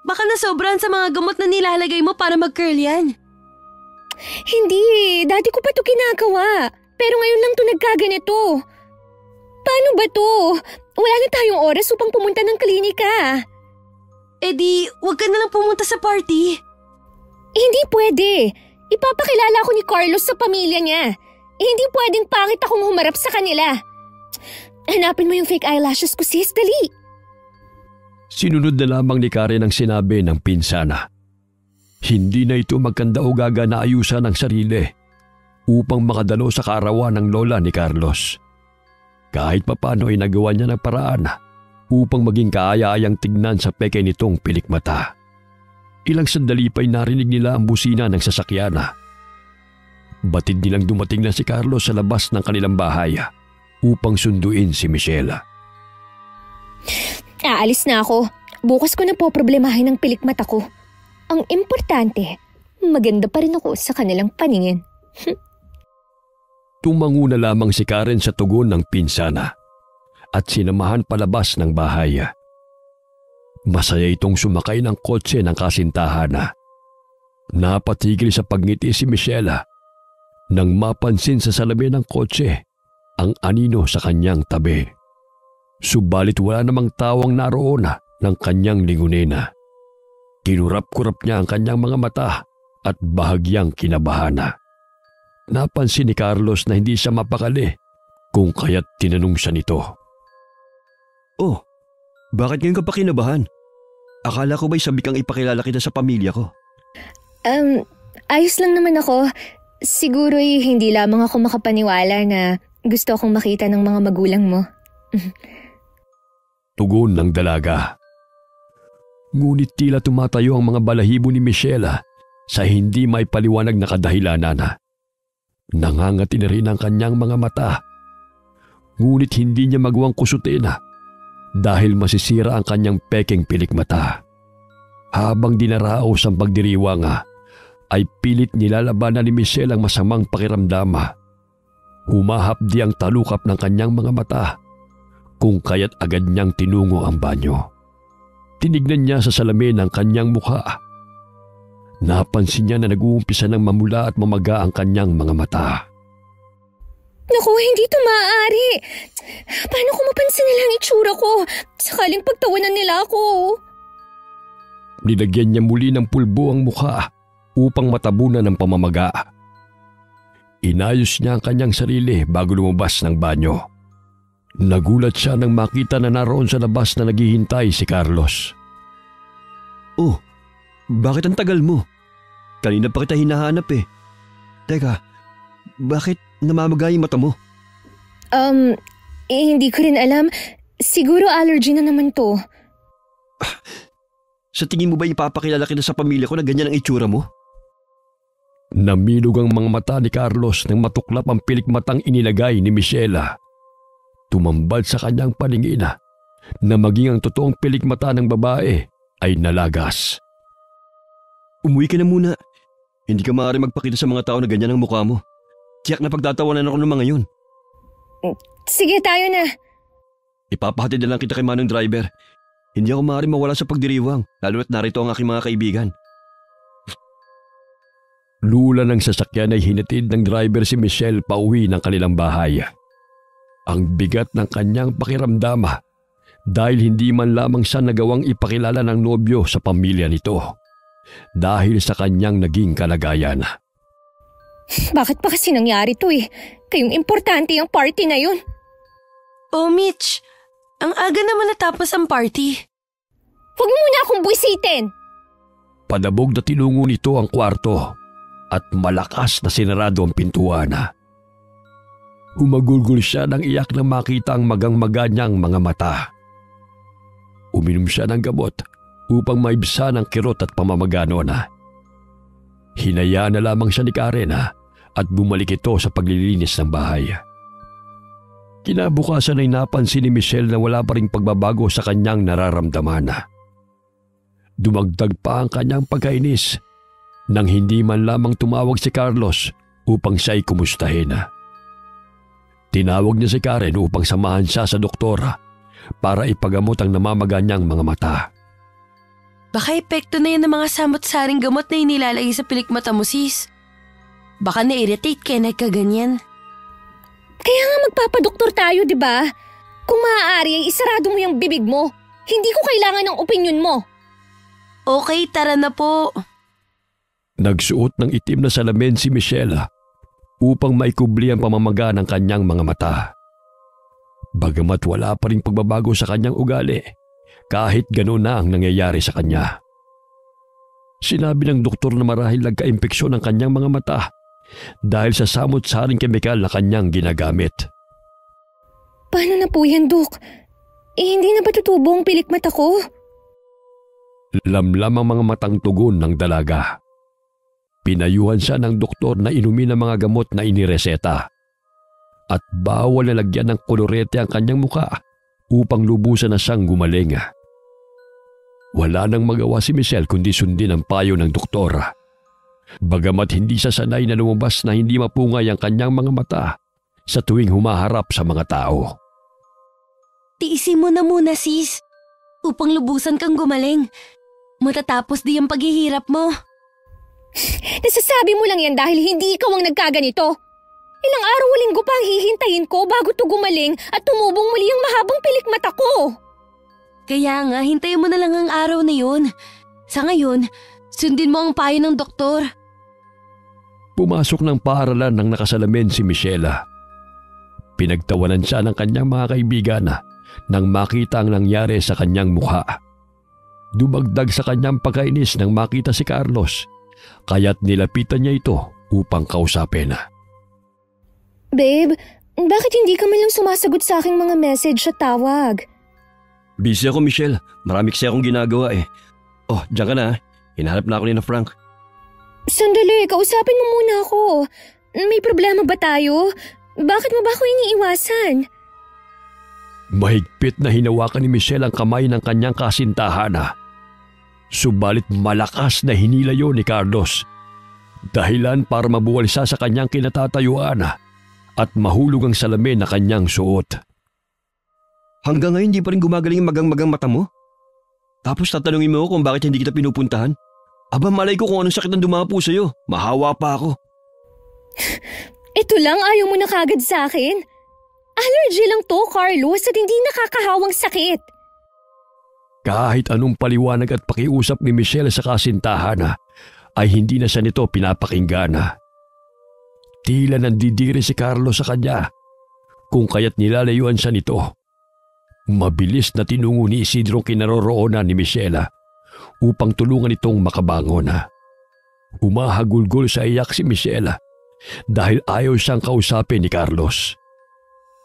baka nasobran sa mga gamot na nilalagay mo para mag-curl yan. Hindi, dati ko pa to ginagawa. Pero ngayon lang to nagkaganito. Paano ba to? Wala na tayong oras upang pumunta ng klinika. Eh di, wag ka na lang pumunta sa party. Hindi pwede. Ipapakilala ako ni Carlos sa pamilya niya. Hindi pwedeng pangit akong humarap sa kanila. Hanapin mo yung fake eyelashes ko, sis. Dali. Sinunod na lamang ni Karen ang sinabi ng pinsana. Hindi na ito magkanda-ugaga na ayusan ang sarili upang makadalo sa kaarawan ng lola ni Carlos. Kahit papano ay nagawa niya ng paraan upang maging kaaya-ayang tignan sa peke nitong pilikmata. Ilang sandali pa'y narinig nila ang busina ng sasakyan. Batid nilang dumating na si Carlos sa labas ng kanilang bahay upang sunduin si Michelle. Aalis na ako. Bukas ko na po problemahin ang pilikmata ko. Ang importante, maganda pa rin ako sa kanilang paningin. Tumango na lamang si Karen sa tugon ng pinsana at sinamahan palabas ng bahay. Masaya itong sumakay ng kotse ng kasintahan. Napatigil sa pagngiti si Michelle nang mapansin sa salamin ng kotse ang anino sa kanyang tabi. Subalit wala namang tawang naroon ng kanyang lingunina. Kinurap-kurap niya ang kanyang mga mata at bahagyang kinabahan. Napansin ni Carlos na hindi siya mapakali kung kaya't tinanong siya nito. Oh, bakit ngayon ka pa kinabahan? Akala ko ba'y sabi kang ipakilala kita sa pamilya ko? Ayos lang naman ako. Siguro'y hindi lamang ako makapaniwala na gusto akong makita ng mga magulang mo. Tugon ng dalaga. Ngunit tila tumatayo ang mga balahibo ni Michelle sa hindi may paliwanag na kadahilanan. Nangangati na rin ang kanyang mga mata. Ngunit hindi niya magawang kusutin dahil masisira ang kanyang pekeng pilikmata. Habang dinaraos ang pagdiriwang ay pilit nilalabanan ni Michelle ang masamang pakiramdam. Humahapdi ang talukap ng kanyang mga mata kung kaya't agad niyang tinungo ang banyo. Tinignan niya sa salamin ang kanyang mukha. Napansin niya na nag-uumpisa ng mamula at mamaga ang kanyang mga mata. Naku, hindi ito maaari. Paano kung mapansin nila ang itsura ko? Sakaling pagtawanan nila ako. Nilagyan niya muli ng pulbo ang mukha upang matabunan ng pamamaga. Inayos niya ang kanyang sarili bago lumabas ng banyo. Nagulat siya nang makita na naroon sa labas na naghihintay si Carlos. Oh, bakit ang tagal mo? Kanina pa kita hinahanap eh. Teka, bakit namamaga yung mata mo? Hindi ko rin alam. Siguro allergy na naman to. Sa tingin mo ba ipapakilala kita sa pamilya ko na ganyan ang itsura mo? Namilog ang mga mata ni Carlos nang matuklap ang pilikmatang inilagay ni Michelle. Tumambad sa kanyang paningin na maging ang totoong pilikmata ng babae ay nalagas. Umuwi ka na muna. Hindi ka maaari magpakita sa mga tao na ganyan ang mukha mo. Tiyak na pagtatawanan ako ng mga yun. Sige, tayo na. Ipapahatid na lang kita kay Manong Driver. Hindi ako maaari mawala sa pagdiriwang, lalo at narito ang aking mga kaibigan. Lula ng sasakyan ay hinatid ng driver si Michelle pauwi ng kanilang bahay. Ang bigat ng kanyang pakiramdam dahil hindi man lamang siya nagawang ipakilala ng nobyo sa pamilya nito dahil sa kanyang naging kalagayan. Bakit pa kasi nangyari to eh? Kayong importante ang party na yun. Oh, Mitch. Ang aga naman natapos ang party. Huwag mo muna akong buwisitin! Padabog na tinungo nito ang kwarto at malakas na sinarado ang pintuan. Humagulgol siya nang iyak na makita ang magang-maga niyang mga mata. Uminom siya ng gamot upang maibsan ang kirot at pamamagano na. Hinayaan na lamang siya ni Karen at bumalik ito sa paglilinis ng bahay. Kinabukasan ay napansin ni Michelle na wala pa ring pagbabago sa kanyang nararamdaman. Dumagdag pa ang kanyang pagkainis nang hindi man lamang tumawag si Carlos upang siya ay kumustahin. Tinawag niya si Karen upang samahan siya sa doktora para ipagamot ang namamaga niyang mga mata. Baka epekto na yan ng mga samot-saring gamot na inilalagay sa pilikmata mo, sis. Baka na-irritate kaya nagkaganyan. Kaya nga magpapadoktor tayo, di ba? Kung maaari ay isarado mo yung bibig mo. Hindi ko kailangan ng opinyon mo. Okay, tara na po. Nagsuot ng itim na salamin si Michelle upang maikubli ang pamamaga ng kanyang mga mata. Bagamat wala pa ring pagbabago sa kanyang ugali, kahit gano'n na ang nangyayari sa kanya. Sinabi ng doktor na marahil nagka-impeksyon ang kanyang mga mata dahil sa samot-saring kemikal na kanyang ginagamit. Paano na po yan, Dok? Hindi na ba tutubo ang pilikmata ko? Lamlam ang mga matang tugon ng dalaga. Pinayuhan siya ng doktor na inumin ang mga gamot na inireseta at bawal na lagyan ng kolorete ang kanyang muka upang lubusan na siyang gumaling. Wala nang magawa si Michelle kundi sundin ang payo ng doktor. Bagamat hindi siya sanay na lumabas na hindi mapungay ang kanyang mga mata sa tuwing humaharap sa mga tao. Tiisin mo na muna, sis, upang lubusan kang gumaling. Matatapos di ang paghihirap mo. Nasasabi mo lang yan dahil hindi ikaw ang nagkaganito. Ilang araw o linggo pa ang hihintayin ko bago to gumaling at tumubong muli ang mahabang pilikmata ko. Kaya nga, hintayin mo na lang ang araw na yun. Sa ngayon, sundin mo ang payo ng doktor. Pumasok ng paaralan ng nakasalamin si Michelle. Pinagtawanan siya ng kanyang mga kaibigan nang makita ang nangyari sa kanyang mukha. Dumagdag sa kanyang pagkainis nang makita si Carlos, kaya't nilapitan niya ito upang kausapin. Babe, bakit hindi ka man lang sumasagot sa aking mga message at tawag? Busy ako, Michelle. Marami kasi akong ginagawa eh. Oh, diyan ka na. Hinahanap na ako ni na Frank. Sandali, kausapin mo muna ako. May problema ba tayo? Bakit mo ba ako iniiwasan? Mahigpit na hinawakan ni Michelle ang kamay ng kanyang kasintahan. Subalit malakas na hinilayo ni Carlos. Dahilan para mabuwalisa sa kanyang kinatatayuan at mahulog ang salamin na kanyang suot. Hanggang ngayon hindi pa rin gumagaling yung magang-magang mata mo? Tapos tatanungin mo ako kung bakit hindi kita pinupuntahan? Aba, malay ko kung anong sakit ang dumapo sa'yo. Mahawa pa ako. Ito lang, ayaw mo na kagad sa akin? Allergy lang to, Carlos, at hindi nakakahawang sakit. Kahit anong paliwanag at pakiusap ni Michelle sa kasintahan ay hindi na siya nito pinapakinggan. Tila nandidiri si Carlos sa kanya kung kaya't nilalayuan siya nito. Mabilis na tinungo ni Isidro kinaroroonan ni Michelle upang tulungan itong makabangon. Humahagulgol sa iyak si Michelle dahil ayaw siyang kausapin ni Carlos.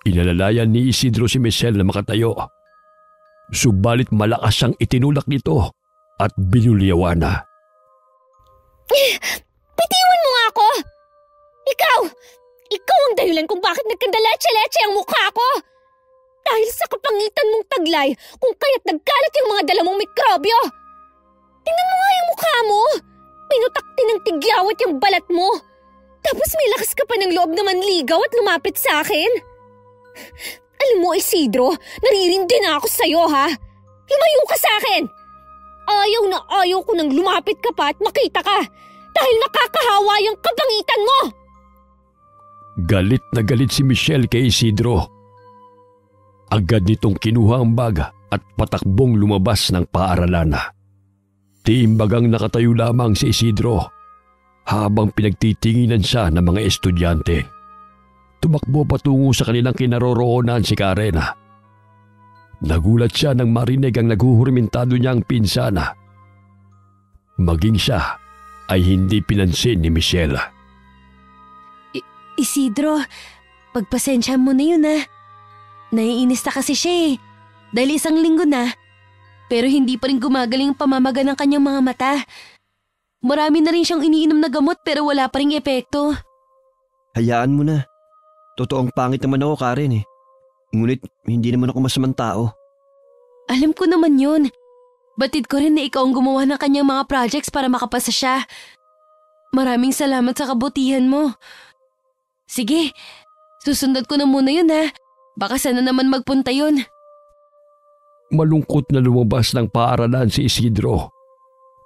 Inalalayan ni Isidro si Michelle na makatayo. Subalit malakas siyang itinulak nito at binulyawan. Bitiwan mo nga ako! Ikaw ang dahilan kung bakit nagkandalache-leche ang mukha ko! Dahil sa kapangitan mong taglay kung kaya't nagkalat yung mga dala mong mikrobyo! Tingnan mo nga yung mukha mo! Pinutakti ng tigyawat yung balat mo! Tapos may lakas ka pa ng loob na manligaw at lumapit sa akin! Alam mo, Isidro, naririndi na ako sa'yo, ha? Lumayo ka sa akin! Ayaw na ayaw ko nang lumapit ka pa at makita ka dahil nakakahawa yung kapangitan mo! Galit na galit si Michelle kay Isidro. Agad nitong kinuha ang bag at patakbong lumabas ng paaralan. Tiimbagang nakatayo lamang si Isidro. habang pinagtitinginan siya ng mga estudyante. Tumakbo patungo sa kanilang kinaroroonan si Karen. Nagulat siya nang marinig ang naghuhurmentado niyang pinsana. Maging siya ay hindi pinansin ni Michelle. Isidro, pagpasensya mo na yun Naiinis na kasi siya dahil 1 linggo na. Pero hindi pa rin gumagaling ang pamamaga ng kanyang mga mata. Marami na rin siyang iniinom na gamot pero wala pa rin epekto. Hayaan mo na. Totoong pangit naman ako, Karen Ngunit hindi naman ako masamang tao. Alam ko naman yun. Batid ko rin na ikaw ang gumawa ng kanyang mga projects para makapasa siya. Maraming salamat sa kabutihan mo. Sige, susundan ko na muna yun Baka sana naman magpunta yun. Malungkot na lumabas ng paaralan si Isidro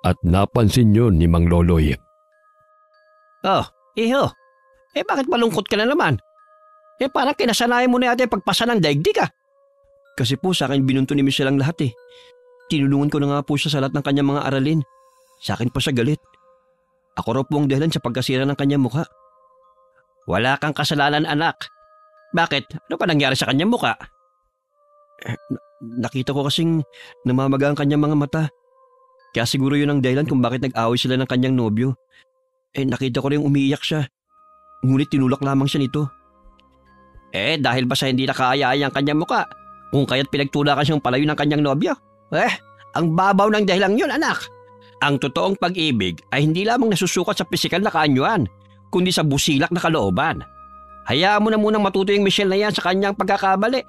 at napansin yun ni Mang Loloy. Oh, iho. Bakit malungkot ka na naman? Parang kinasanayan mo na yata yung pagpasa ng daigdig Kasi po sa akin binunto ni Michelle ang lahat Tinulungan ko na nga po siya sa lahat ng kanyang mga aralin. Sa akin pa siya galit. Ako raw po ang dahilan sa pagkasira ng kanyang mukha. Wala kang kasalanan, anak. Bakit? Ano pa nangyari sa kanyang mukha? Nakita ko kasing namamaga ang kanyang mga mata. Kaya siguro yun ang dahilan kung bakit nag-away sila ng kanyang nobyo. Nakita ko rin umiiyak siya. Ngunit tinulak lamang siya nito. Dahil ba sa hindi nakaaya-aya ang kanyang mukha? Kung kaya't pinagtulakan siyang palayo ng kanyang nobyo? Ang babaw ng dahilang yun, anak. Ang totoong pag-ibig ay hindi lamang nasusukat sa pisikal na kaanyuan, kundi sa busilak na kalooban. Hayaan mo na munang matuto yung Michelle na yan sa kanyang pagkakamali.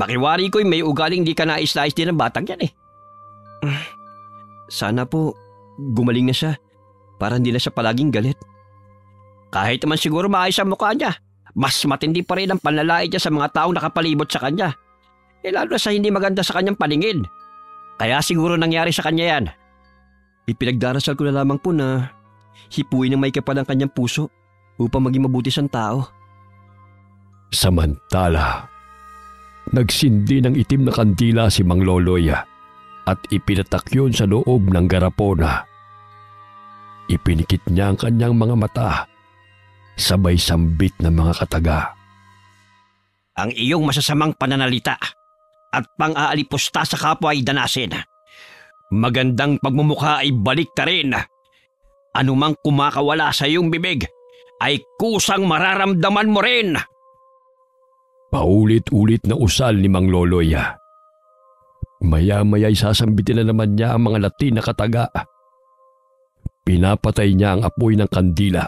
Makiwari ko'y may ugaling di ka nais-nais din ng batang yan Sana po gumaling na siya para hindi na siya palaging galit. Kahit naman siguro maayos ang mukha niya, mas matindi pa rin ang panlalait niya sa mga taong nakapalibot sa kanya. Lalo na sa hindi maganda sa kanyang paningin. Kaya siguro nangyari sa kanya yan. Ipinagdarasal ko na lamang po na hipuin ng may kapal ang kanyang puso upang maging mabuti siyang tao. Samantala, nagsindi ng itim na kandila si Mang Loloy at ipinatak yun sa loob ng garapona. Ipinikit niya ang kanyang mga mata, sabay sambit ng mga kataga. Ang iyong masasamang pananalita at pang-aalipusta sa kapwa ay danasin. Magandang pagmumukha ay balik ta rin. Anumang kumakawala sa iyong bibig ay kusang mararamdaman mo rin. Paulit-ulit na usal ni Mang Loloy. Maya-maya'y sasambitin na naman niya ang mga Latin na kataga. Pinapatay niya ang apoy ng kandila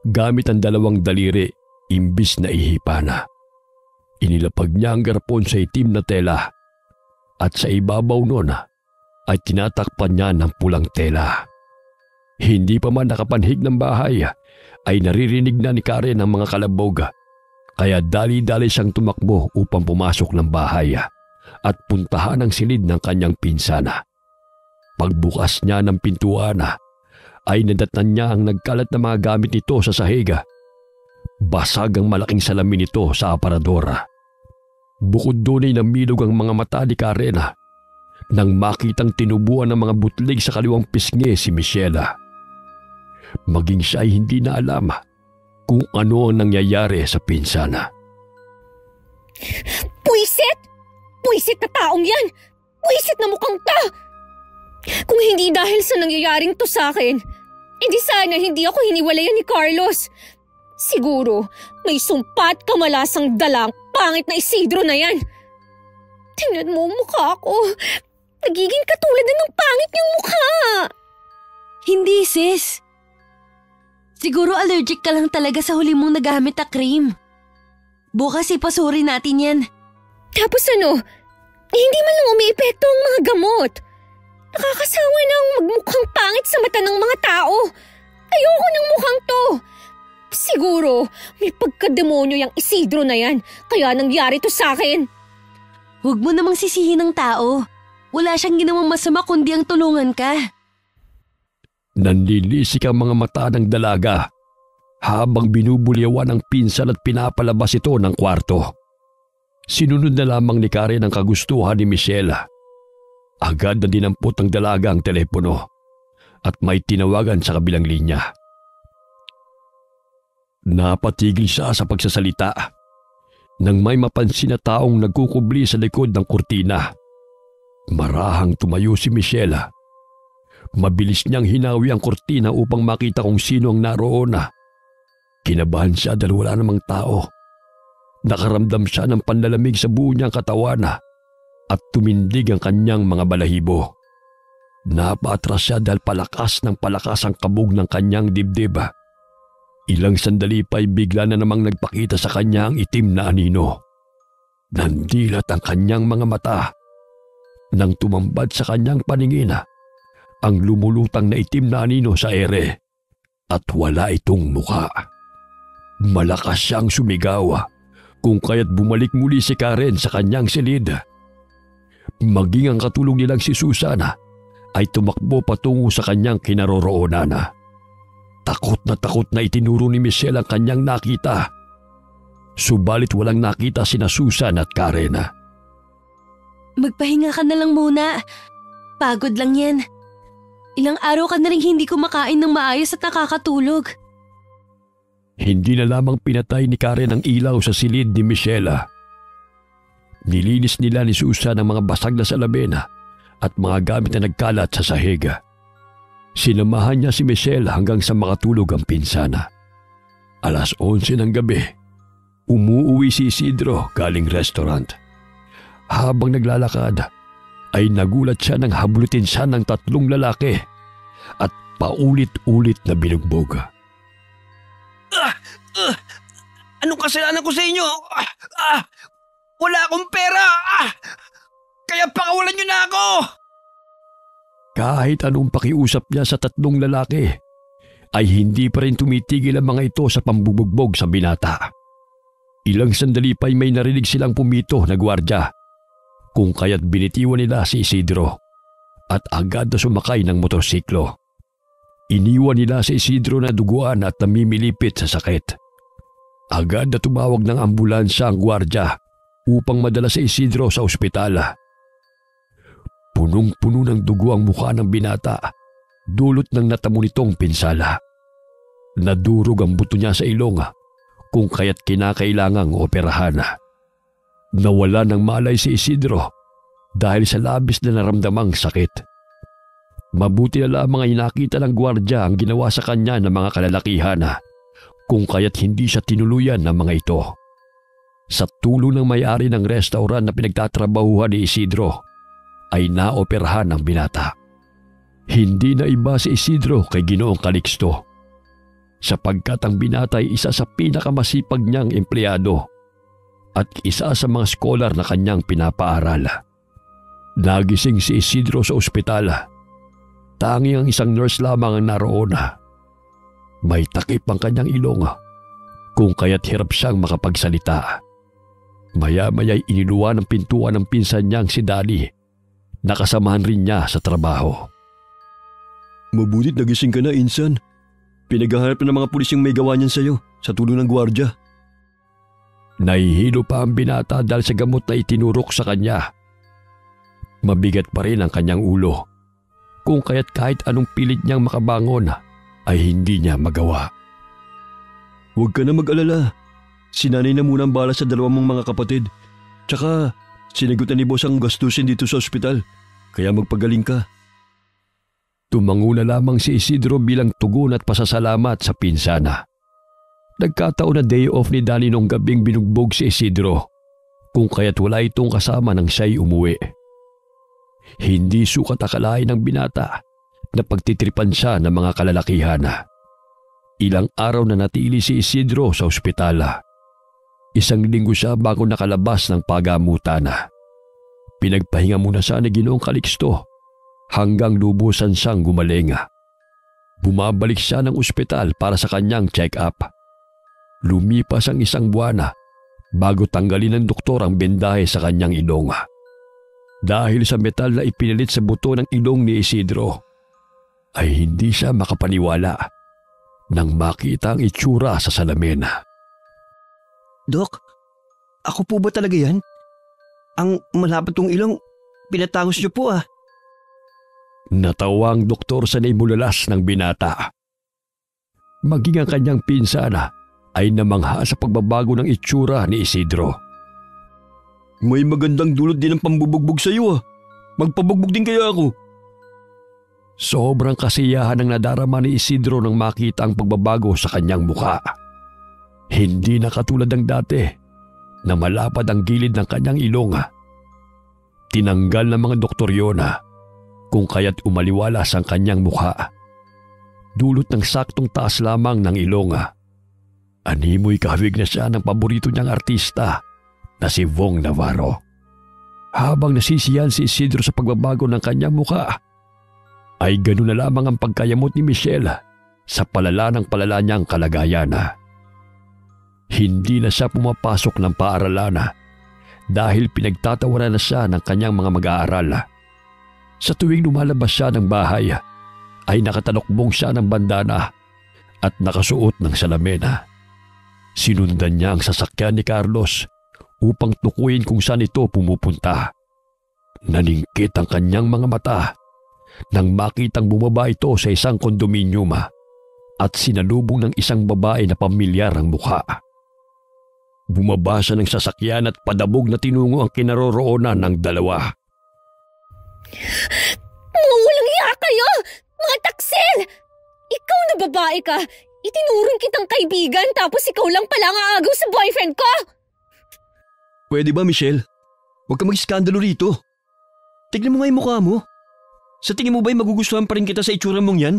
gamit ang 2 daliri imbis na ihipana. Inilapag niya ang garapon sa itim na tela at sa ibabaw nun ay tinatakpan niya ng pulang tela. Hindi pa man nakapanhig ng bahay ay naririnig na ni Karen ang mga kalabog, kaya dali-dali siyang tumakbo upang pumasok ng bahay at puntahan ang silid ng kanyang pinsana. Pagbukas niya ng pintuan ay nadatnan niya ang nagkalat na mga gamit nito sa sahig. Basag ang malaking salamin nito sa aparador. Bukod doon ay namilog ang mga mata ni Karen nang makitang tinubuan ng mga butlig sa kaliwang pisngi si Michelle. Maging siya ay hindi na alam kung ano ang nangyayari sa pinsana. Puwisit! Puwisit na taong yan! Puwisit na mukhang ta! Kung hindi dahil sa nangyayaring to sa akin, hindi sana hindi ako hiniwalayan ni Carlos. Siguro may sumpat kamalasang dalang pangit na Isidro na yan. Tingnan mo ang mukha ko. Nagiging katulad na ng pangit niyang mukha. Hindi, sis. Siguro allergic ka lang talaga sa huli mong nagamit na cream. Bukas ipasuri natin yan. Tapos ano? Hindi man lang umiepekto ang mga gamot. Nakakasawa na ang magmukhang pangit sa mata ng mga tao. Ayoko ng mukhang to. Siguro may pagkademonyo yung Isidro na yan, kaya nangyari to sa akin. Huwag mo namang sisihin ng tao. Wala siyang ginawang masama kundi ang tulungan ka. Nanlilisik ang mga mata ng dalaga habang binubulyawan ang pinsan at pinapalabas ito ng kwarto. Sinunod na lamang ni Karen ang kagustuhan ni Michelle. Agad na dinampot ng dalaga ang telepono at may tinawagan sa kabilang linya. Napatigil siya sa pagsasalita nang may mapansin na taong nagkukubli sa likod ng kurtina. Marahang tumayo si Michelle. Mabilis niyang hinawi ang kurtina upang makita kung sino ang naroon. Kinabahan siya dahil wala namang tao. Nakaramdam siya ng panlalamig sa buo niyang katawan at tumindig ang kanyang mga balahibo. Napaatras siya dahil palakas ng palakas ang kabog ng kanyang dibdib. Ilang sandali pa'y bigla na namang nagpakita sa kanya ang itim na anino. Nandilat ang kanyang mga mata. Nang tumambad sa kanyang paningin, ang lumulutang na itim na anino sa ere at wala itong muka. Malakas siyang sumigaw kung kaya't bumalik muli si Karen sa kanyang silid. Maging ang katulong nilang si Susana ay tumakbo patungo sa kanyang kinaroroonan. Takot na itinuro ni Michelle ang kanyang nakita. Subalit walang nakita sina Susan at Karen. Magpahinga ka na lang muna. Pagod lang yan. Ilang araw ka na rin hindi kumakain ng maayos at nakakatulog. Hindi na lamang pinatay ni Karen ang ilaw sa silid ni Michelle. Nilinis nila ni Susan ang mga basag na salamin at mga gamit na nagkalat sa sahig. Sinamahan niya si Michelle hanggang sa makatulog ang pinsana. 11:00 ng gabi, umuuwi si Isidro galing restaurant. Habang naglalakad, ay nagulat siya nang hablutin siya ng 3 lalaki at paulit-ulit na binugbog. Anong kasalanan ko sa inyo? Wala akong pera! Kaya pakawalan niyo na ako! Kahit anong pakiusap niya sa 3 lalaki, ay hindi pa rin tumitigil ang mga ito sa pambubugbog sa binata. Ilang sandali pa'y may narinig silang pumito na gwardya, kung kaya't binitiwan nila si Isidro at agad na sumakay ng motorsiklo. Iniwan nila si Isidro na duguan at namimilipit sa sakit. Agad na tumawag ng ambulansya ang gwardya upang madala si Isidro sa ospital. Punong-puno ng dugo ang mukha ng binata, dulot ng natamo nitong pinsala. Nadurog ang buto niya sa ilong, kung kaya't kinakailangang operahan. Nawala ng malay si Isidro dahil sa labis na naramdamang sakit. Mabuti na lamang ay nakita ng gwardya ang ginawa sa kanya ng mga kalalakihan, kung kaya't hindi siya tinuluyan ng mga ito. Sa tulong ng may-ari ng restaurant na pinagtatrabahuhan ni Isidro, ay naoperahan ang binata. Hindi na iba si Isidro kay Ginoong Calixto, sapagkat ang binata ay isa sa pinakamasipag niyang empleyado at isa sa mga scholar na kanyang pinapaaral. Nagising si Isidro sa ospital. Tanging ang isang nurse lamang ang naroon. May takip ang kanyang ilong, kung kaya't hirap siyang makapagsalita. Maya-maya'y iniluwa ng pintuan ng pinsan niyang si Danny. Nakasamahan rin niya sa trabaho. Mabutit nagising ka na, Insan. Pinaghahanap na ng mga pulis yung may gawa niyan sa'yo sa tulong ng gwardya. Nahihilo pa ang binata dahil sa gamot na itinurok sa kanya. Mabigat pa rin ang kanyang ulo, kung kaya't kahit anong pilit niyang makabangon ay hindi niya magawa. Huwag ka na mag-alala. Sinanay na muna ang bala sa 2 mong mga kapatid. Tsaka sinagutan ni boss ang gastusin dito sa ospital, kaya magpagaling ka. Tumango na lamang si Isidro bilang tugon at pasasalamat sa pinsana. Nagkataon na day off ni Danny nung gabing binugbog si Isidro, kung kaya't wala itong kasama nang siya'y umuwi. Hindi sukat akalain ng binata na pagtitripan siya ng mga kalalakihan. Ilang araw na natili si Isidro sa ospital. 1 linggo siya bago nakalabas ng pagamutan. Pinagpahinga muna siya ni Ginoong Calixto hanggang lubusan siyang gumaling. Bumabalik siya ng ospital para sa kanyang check-up. Lumipas ang 1 buwan bago tanggalin ng doktor ang bendahe sa kanyang ilong. Dahil sa metal na ipinilit sa buto ng ilong ni Isidro, ay hindi siya makapaniwala nang makita ang itsura sa salamin. Dok, ako po ba talaga yan? Ang malapad kong ilong, pinatangos niyo po . Natawa ang doktor sa naimulalas ng binata. Maging ang kanyang pinsana ay namangha sa pagbabago ng itsura ni Isidro. May magandang dulot din ang pambubugbog sa iyo. Magpabugbog din kaya ako. Sobrang kasiyahan ang nadarama ni Isidro nang makita ang pagbabago sa kanyang mukha. Hindi na katulad ng dati na malapad ang gilid ng kanyang ilong. Tinanggal ng mga doktor yun kung kaya't umaliwalas ang kanyang mukha. Dulot ng saktong taas lamang ng ilong. Animoy kahawig na siya ng paborito niyang artista na si Vong Navarro. Habang nasisiyan si Isidro sa pagbabago ng kanyang mukha, ay ganoon na lamang ang pagkayamot ni Michelle sa palala ng palala niyang kalagayan. Hindi na siya pumapasok ng paaralan dahil pinagtatawanan na siya ng kanyang mga mag-aaral. Sa tuwing lumalabas siya ng bahay, ay nakatalokbong siya ng bandana at nakasuot ng salamin. Sinundan niya ang sasakyan ni Carlos upang tukuyin kung saan ito pumupunta. Naningkit ang kanyang mga mata nang makitang bumaba ito sa isang kondominium at sinalubong ng isang babae na pamilyar ang mukha. Bumaba siya ng sasakyan at padabog na tinungo ang kinaroroonan ng dalawa. Mga walang iya kayo! Mga taksil! Ikaw na babae ka! Itinurong kitang kaibigan tapos ikaw lang pala ang aagaw sa boyfriend ko! Pwede ba, Michelle? Huwag ka mag-iskandalo rito. Tignan mo nga yung mukha mo. Sa tingin mo ba'y magugustuhan pa rin kita sa itsura mong yan?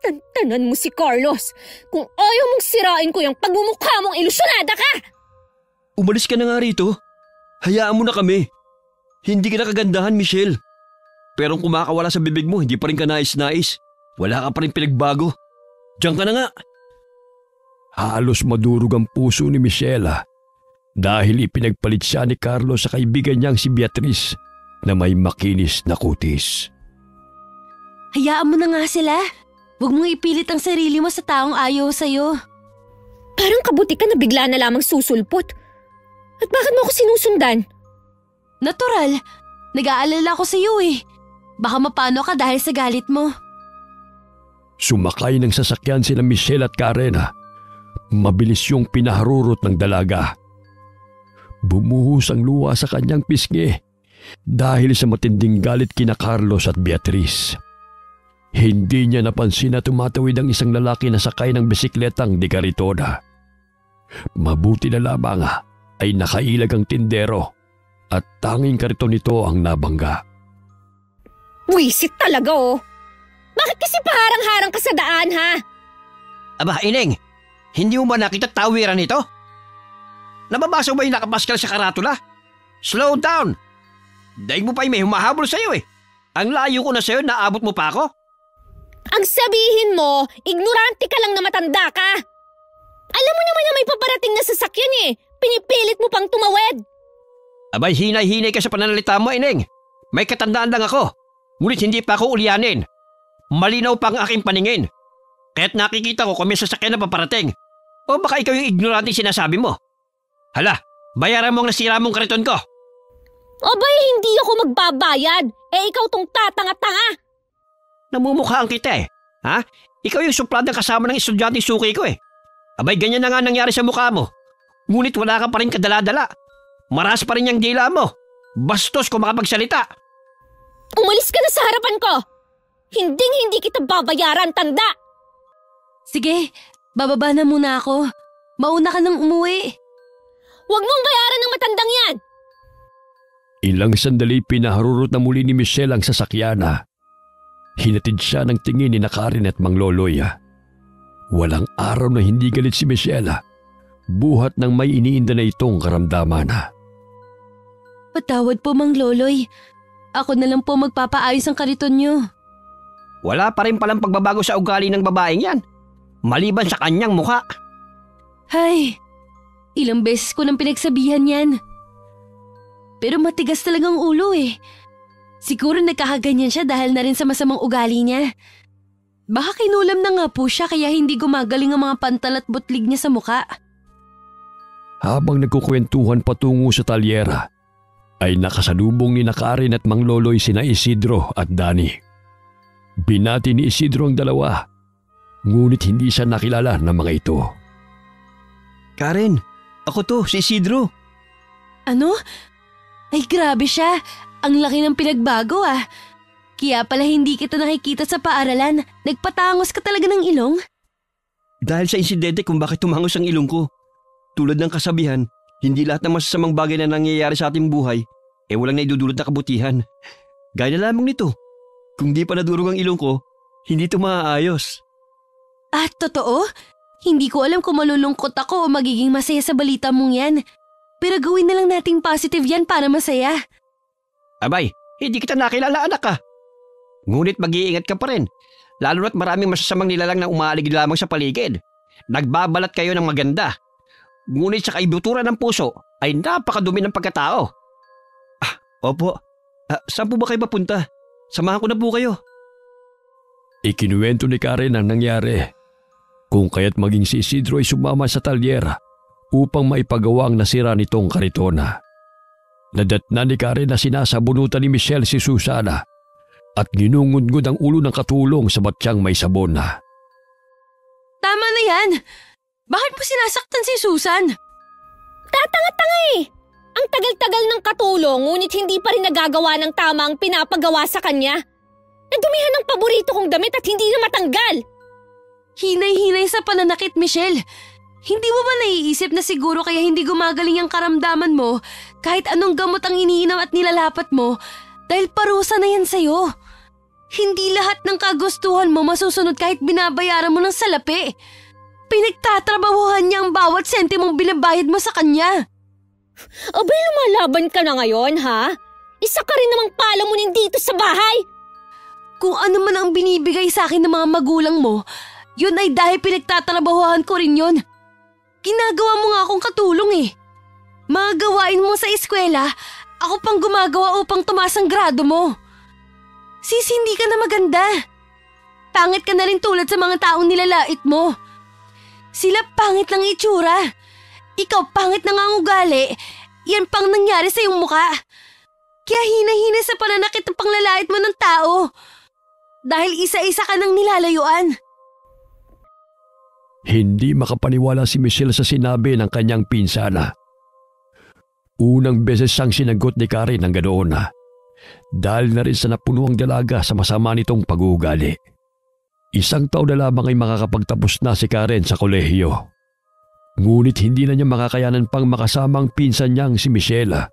Tantanan mo si Carlos. Kung ayaw mong sirain ko yung pagmumukha mong ilusyonada ka! Umalis ka na nga rito. Hayaan mo na kami. Hindi ka na kagandahan, Michelle. Pero kung kumakawala sa bibig mo, hindi pa rin ka nais-nais. Wala ka pa rin pinagbago. Diyan ka na nga. Halos madurog ang puso ni Michelle dahil ipinagpalit siya ni Carlos sa kaibigan niyang si Beatriz na may makinis na kutis. Hayaan mo na nga sila. Huwag mong ipilit ang sarili mo sa taong ayaw sa'yo. Parang kabuti ka na bigla na lamang susulpot. At bakit mo ako sinusundan? Natural. Nag-aalala ko sa'yo eh. Baka mapano ka dahil sa galit mo. Sumakay ng sasakyan sina Michelle at Karen. Mabilis yung pinaharurot ng dalaga. Bumuhos ang luha sa kanyang pisngi dahil sa matinding galit kina Carlos at Beatriz. Hindi niya napansin na tumatawid ang isang lalaki na sakay ng bisikletang di karitona. Mabuti na lamang ay nakailag ang tindero at tanging kariton nito ang nabangga. Wisit talaga oh! Bakit kasi paharang-harang ka sa daan ha? Aba, Ineng, hindi mo ba nakita tawiran nito? Nababasa ba yung nakapaskal sa karatula? Slow down! Daig mo pa yung may humahabol sa'yo eh. Ang layo ko na sa'yo, naabot mo pa ako? Ang sabihin mo, ignorante ka lang na matanda ka. Alam mo naman na may paparating na sasakyan eh. Pinipilit mo pang tumawid. Abay, hinay-hinay ka sa pananalita mo, Ineng. May katandaan lang ako. Ngunit hindi pa ako ulyanin. Malinaw pa ang aking paningin. Kaya't nakikita ko kung may sasakyan na paparating. O baka ikaw yung ignorante sinasabi mo. Hala, bayaran mo ang nasira mong kariton ko. Abay, hindi ako magbabayad. Eh ikaw tong tatanga-tanga. Namumukhaan kita eh. Ha? Ikaw yung supladang kasama ng estudyante suki ko eh. Abay, ganyan na nga nangyari sa mukha mo. Ngunit wala ka pa rin kadala-dala. Maras pa rin yung dila mo. Bastos kung makapagsalita. Umalis ka na sa harapan ko. Hinding-hindi kita babayaran, tanda. Sige, bababa na muna ako. Mauna ka nang umuwi. Huwag mong bayaran ng matandang yan. Ilang sandali pinaharurot na muli ni Michelle ang sasakyan. Hinatid siya ng tingin ni Karen at Mang Loloy. Walang araw na hindi galit si Michelle. Buhat ng may iniinda na itong karamdaman. Patawad po, Mang Loloy. Ako na lang po magpapaayos ang kariton niyo. Wala pa rin palang pagbabago sa ugali ng babaeng yan. Maliban sa kanyang mukha. Hay, ilang beses ko nang pinagsabihan yan. Pero matigas talagang ulo eh. Siguro nagkakaganyan siya dahil na rin sa masamang ugali niya. Baka kinulam na nga po siya kaya hindi gumagaling ang mga pantal at butlig niya sa mukha. Habang nagkukwentuhan patungo sa talyera, ay nakasalubong ni Karen at Mang Loloy sina Isidro at Danny. Binati ni Isidro ang dalawa, ngunit hindi siya nakilala ng mga ito. Karen, ako to, si Isidro. Ano? Ay grabe siya. Ang laki ng pinagbago ah. Kaya pala hindi kita nakikita sa paaralan. Nagpatangos ka talaga ng ilong? Dahil sa insidente kung bakit tumangos ang ilong ko. Tulad ng kasabihan, hindi lahat ng masasamang bagay na nangyayari sa ating buhay walang naidudulot na kabutihan. Gaya na lamang nito. Kung di pa nadurog ang ilong ko, hindi ito maaayos. Ah, totoo? Hindi ko alam kung malulungkot ako o magiging masaya sa balita mong yan. Pero gawin na lang nating positive yan para masaya. Abay, hindi kita nakilala anak ka. Ngunit mag-iingat ka pa rin. Lalo na't maraming masasamang nilalang na umaalig lamang sa paligid. Nagbabalat kayo ng maganda. Ngunit sa kaibuturan ng puso ay napakadumi ng pagkatao. Opo. Saan po ba kayo papunta? Samahan ko na po kayo. Ikinuwento ni Karen ang nangyari. Kung kaya't maging si Isidro ay sumama sa talyer upang maipagawa ang nasira nitong karitona. Nadatna ni Karen na sinasabunutan ni Michelle si Susana at ginungudgod ang ulo ng katulong sa batyang may sabon na. Tama na yan! Bakit mo sinasaktan si Susan? Tatanga-tanga eh! Ang tagal-tagal ng katulong ngunit hindi pa rin nagagawa ng tama ang pinapagawa sa kanya. Nadumihan ng paborito kong damit at hindi na matanggal. Hinay-hinay sa pananakit, Michelle. Hindi mo ba naiisip na siguro kaya hindi gumagaling ang karamdaman mo kahit anong gamot ang iniinom at nilalapat mo dahil parusa na yan sa'yo? Hindi lahat ng kagustuhan mo masusunod kahit binabayaran mo ng salapi. Pinagtatrabahuhan niya ang bawat sentimong binabayad mo sa kanya. Abay, lumalaban ka na ngayon, ha? Isa ka rin namang palamunin dito sa bahay. Kung ano man ang binibigay sa akin ng mga magulang mo, yun ay dahil pinagtatrabahuhan ko rin yun. Ginagawa mo nga akong katulong eh. Mga gawain mo sa eskwela, ako pang gumagawa upang tumaas ang grado mo. Sis, hindi ka na maganda. Pangit ka na rin tulad sa mga taong nilalait mo. Sila pangit lang itsura. Ikaw pangit na nga ang ugali. Yan pang nangyari sa iyong muka. Kaya hina-hina sa pananakit ng panglalait mo ng tao. Dahil isa-isa ka nang nilalayuan. Hindi makapaniwala si Michelle sa sinabi ng kanyang pinsana. Unang beses siyang sinagot ni Karen ng ganoon dahil na rin sa napunuang dalaga sa masama nitong pag-uugali. 1 taon na lamang ay makakapagtapos na si Karen sa kolehiyo. Ngunit hindi na niya makakayanan pang makasamang pinsan niyang si Michelle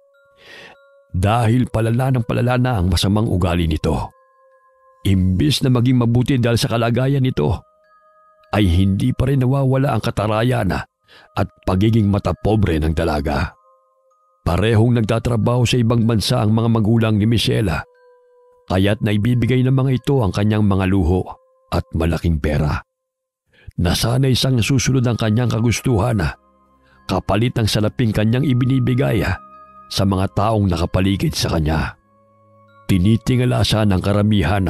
dahil palala ng palala na ang masamang ugali nito. Imbis na maging mabuti dahil sa kalagayan nito, ay hindi pa rin nawawala ang katarayan at pagiging matapobre ng dalaga. Parehong nagtatrabaho sa ibang bansa ang mga magulang ni Michelle, kaya't naibibigay ng mga ito ang kanyang mga luho at malaking pera. Nasanay siyang nasusunod ang kanyang kagustuhan kapalit ng salaping kanyang ibinibigay sa mga taong nakapaligid sa kanya. Tinitingala siya ng karamihan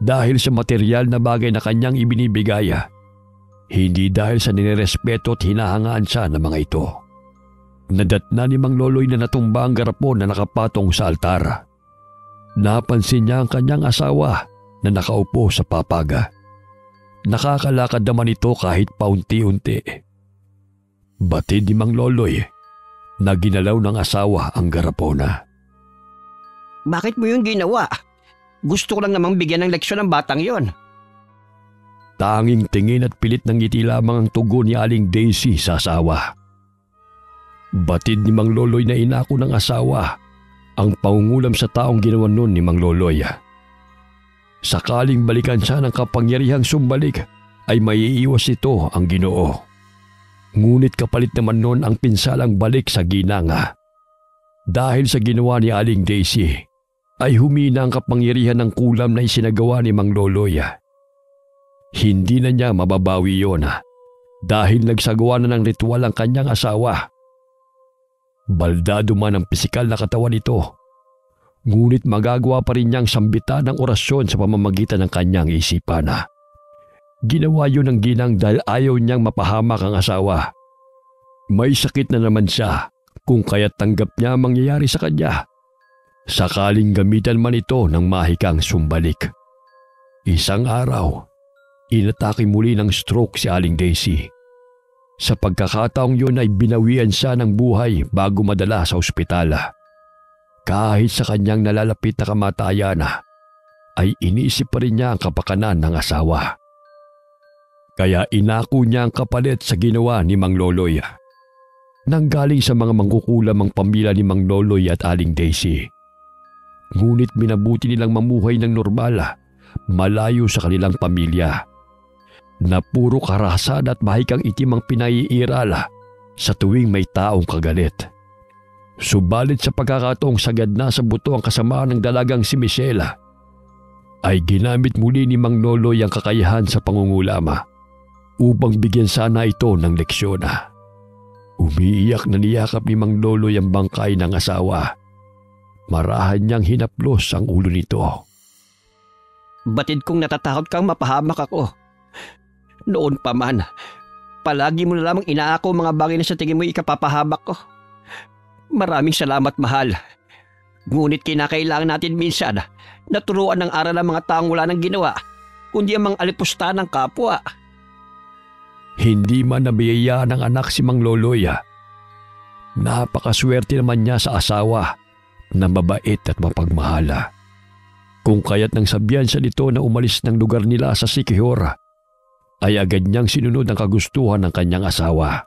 dahil sa material na bagay na kanyang ibinibigay, hindi dahil sa ninerespeto at hinahangaan siya ng mga ito. Nadatna ni Mang Loloy na natumba ang garapon na nakapatong sa altar. Napansin niya ang kanyang asawa na nakaupo sa papaga. Nakakalakad naman ito kahit paunti-unti. Batid ni Mang Loloy na ginalaw ng asawa ang garapona. Bakit mo yung ginawa? Gusto ko lang namang bigyan ng leksyon ng batang yon. Tanging tingin at pilit ng ngiti lamang ang tugon ni Aling Daisy sa asawa. Batid ni Mang Loloy na inako ng asawa ang pangungulam sa taong ginawa nun ni Mang Loloy. Sakaling balikan siya ng kapangyarihang sumbalik ay maiiwas ito ang Ginoo. Ngunit kapalit naman nun ang pinsalang balik sa ginanga. Dahil sa ginawa ni Aling Daisy ay humina ang kapangyarihan ng kulam na isinagawa ni Mang Loloy. Hindi na niya mababawi yon dahil nagsagawa na ng ritual ang kanyang asawa. Baldado man ang pisikal na katawan nito, ngunit magagawa pa rin niyang sambitan ng orasyon sa pamamagitan ng kanyang isipan. Ginawa yun ng ginang dahil ayaw niyang mapahamak ang asawa. May sakit na naman siya kung kaya't tanggap niya ang mangyayari sa kanya. Sakaling gamitan man ito ng mahikang sumbalik. Isang araw, inatake muli ng stroke si Aling Daisy. Sa pagkakataong yun ay binawian siya ng buhay bago madala sa ospital. Kahit sa kanyang nalalapit na kamatayan, ay iniisip pa rin niya ang kapakanan ng asawa. Kaya inako niya ang kapalit sa ginawa ni Mang Loloy. Nanggaling sa mga mangkukulam ang pamilya ni Mang Loloy at Aling Daisy. Ngunit minabuti nilang mamuhay ng normal, malayo sa kanilang pamilya, na puro karahasan at mahikang itim ang pinaiiral sa tuwing may taong kagalit. Subalit sa pagkakataong sagad na sa buto ang kasamaan ng dalagang si Michelle, ay ginamit muli ni Mang Loloy ang kakayahan sa pangungulama upang bigyan sana ito ng leksyon. Umiiyak na niyakap ni Mang Loloy ang bangkay ng asawa. Marahan niyang hinaplos ang ulo nito. Batid kong natatakot kang mapahamak ako. Noon pa man, palagi mo na lamang inaako mga bagay na sa tingin mo ikapapahamak ko. Maraming salamat, mahal. Ngunit kinakailangan natin minsan na turuan ng aral ang mga taong wala ng ginawa, kundi ang mga alipusta ng kapwa. Hindi man nabiyayaan ng anak si Mang Loloy. Napakaswerte naman niya sa asawa na mabait at mapagmahala. Kung kaya't nang sabihan siya nito na umalis ng lugar nila sa Siquijor, ay agad niyang sinunod ang kagustuhan ng kanyang asawa.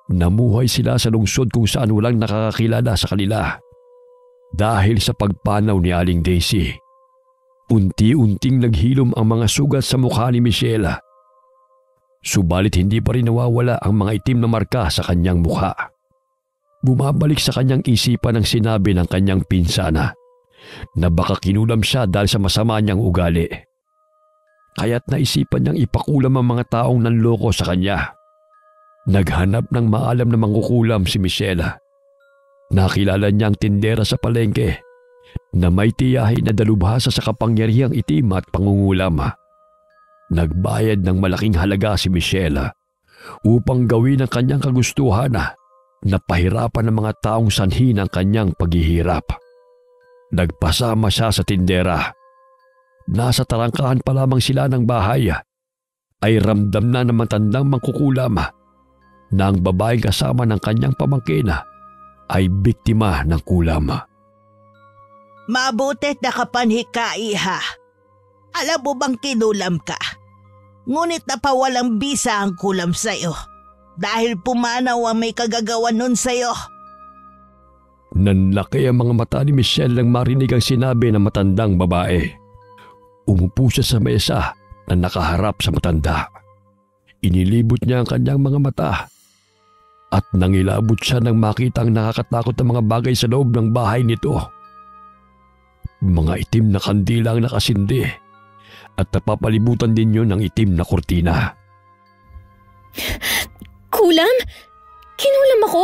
Namuhay sila sa lungsod kung saan walang nakakakilala sa kanila. Dahil sa pagpanaw ni Aling Daisy, unti-unting naghilom ang mga sugat sa mukha ni Michelle. Subalit hindi pa rin nawawala ang mga itim na marka sa kanyang mukha. Bumabalik sa kanyang isipan ang sinabi ng kanyang pinsana na baka kinulam siya dahil sa masama niyang ugali. Kaya't naisipan niyang ipakulam ang mga taong nanloko sa kanya. Naghanap ng maalam na mangkukulam si Michelle. Nakilala niya ang tindera sa palengke na may tiyahin na dalubhasa sa kapangyarihang itim at pangungulam. Nagbayad ng malaking halaga si Michelle upang gawin ang kanyang kagustuhan na pahirapan ng mga taong sanhi ng kanyang paghihirap. Nagpasama siya sa tindera. Nasa tarangkahan pa lamang sila ng bahay ay ramdam na ng matandang mangkukulam na ang babaeng kasama ng kanyang pamangkin ay biktima ng kulam. Mabutit na kapanhi ka, iha. Alam mo bang kinulam ka? Ngunit napawalang bisa ang kulam sa'yo dahil pumanaw ang may kagagawan nun sa'yo. Nanlaki ang mga mata ni Michelle nang marinig ang sinabi ng matandang babae. Umupo siya sa mesa na nakaharap sa matanda. Inilibot niya ang kanyang mga mata at nangilabot siya nang makita ang nakakatakot na mga bagay sa loob ng bahay nito. Mga itim na kandila ang nakasindi at napapalibutan din yun ng itim na kurtina. Kulam? Kinulam ako?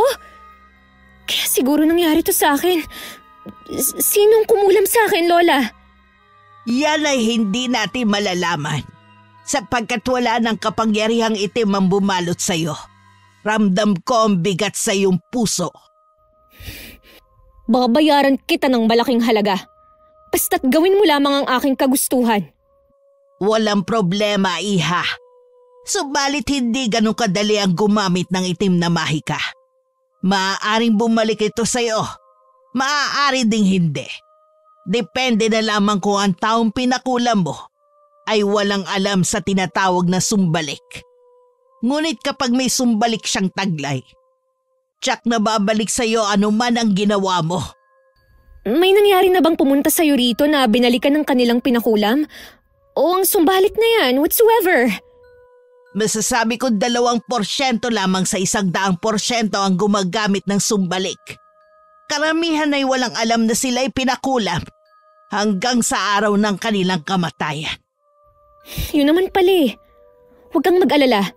Kaya siguro nangyari to sa akin. Sinong kumulam sa akin, Lola? Yan ay hindi natin malalaman sapagkat wala ng kapangyarihang itim ang bumalot sa'yo. Ramdam ko ang bigat sa iyong puso. Babayaran kita ng malaking halaga. Basta't gawin mo lamang ang aking kagustuhan. Walang problema, iha. Subalit hindi ganun kadali ang gumamit ng itim na mahika. Maaaring bumalik ito sa'yo. Maaari ding hindi. Depende na lamang kung ang taong pinakulam mo ay walang alam sa tinatawag na sumbalik. Ngunit kapag may sumbalik siyang taglay, tsak na babalik sa'yo anuman ang ginawa mo. May nangyari na bang pumunta sa'yo rito na binalikan ng kanilang pinakulam? O ang sumbalik na yan, whatsoever? Masasabi ko 2% lamang sa 100% ang gumagamit ng sumbalik. Karamihan ay walang alam na sila'y pinakulam hanggang sa araw ng kanilang kamatayan. Yun naman pala eh. Huwag kang mag-alala.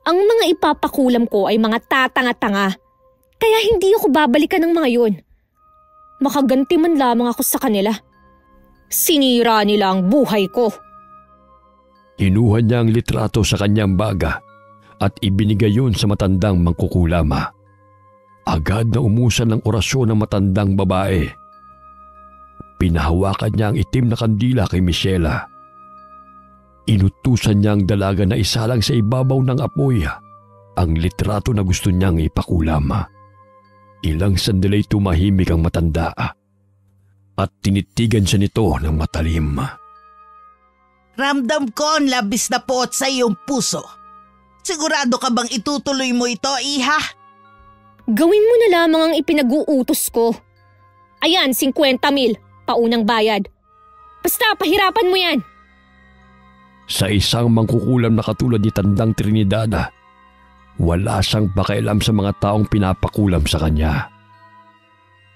Ang mga ipapakulam ko ay mga tatanga-tanga. Kaya hindi ako babalikan ng mga yun. Makaganti man lamang ako sa kanila. Sinira nila ang buhay ko. Kinuha niya ang litrato sa kanyang baga at ibinigay yun sa matandang mangkukulama. Agad na umusan ng orasyon ng matandang babae. Pinahawakan niya ang itim na kandila kay Michelle. Inutusan niya ang dalaga na isalang sa ibabaw ng apoy ang litrato na gusto niyang ipakulam. Ilang sandali tumahimik ang matanda at tinitigan siya nito ng matalim. Ramdam ko ang labis na poot sa iyong puso. Sigurado ka bang itutuloy mo ito, Iha? Gawin mo na lamang ang ipinag-uutos ko. Ayan, 50,000, paunang bayad. Basta, pahirapan mo yan. Sa isang mangkukulam na katulad ni Tandang Trinidad, wala siyang pakialam sa mga taong pinapakulam sa kanya.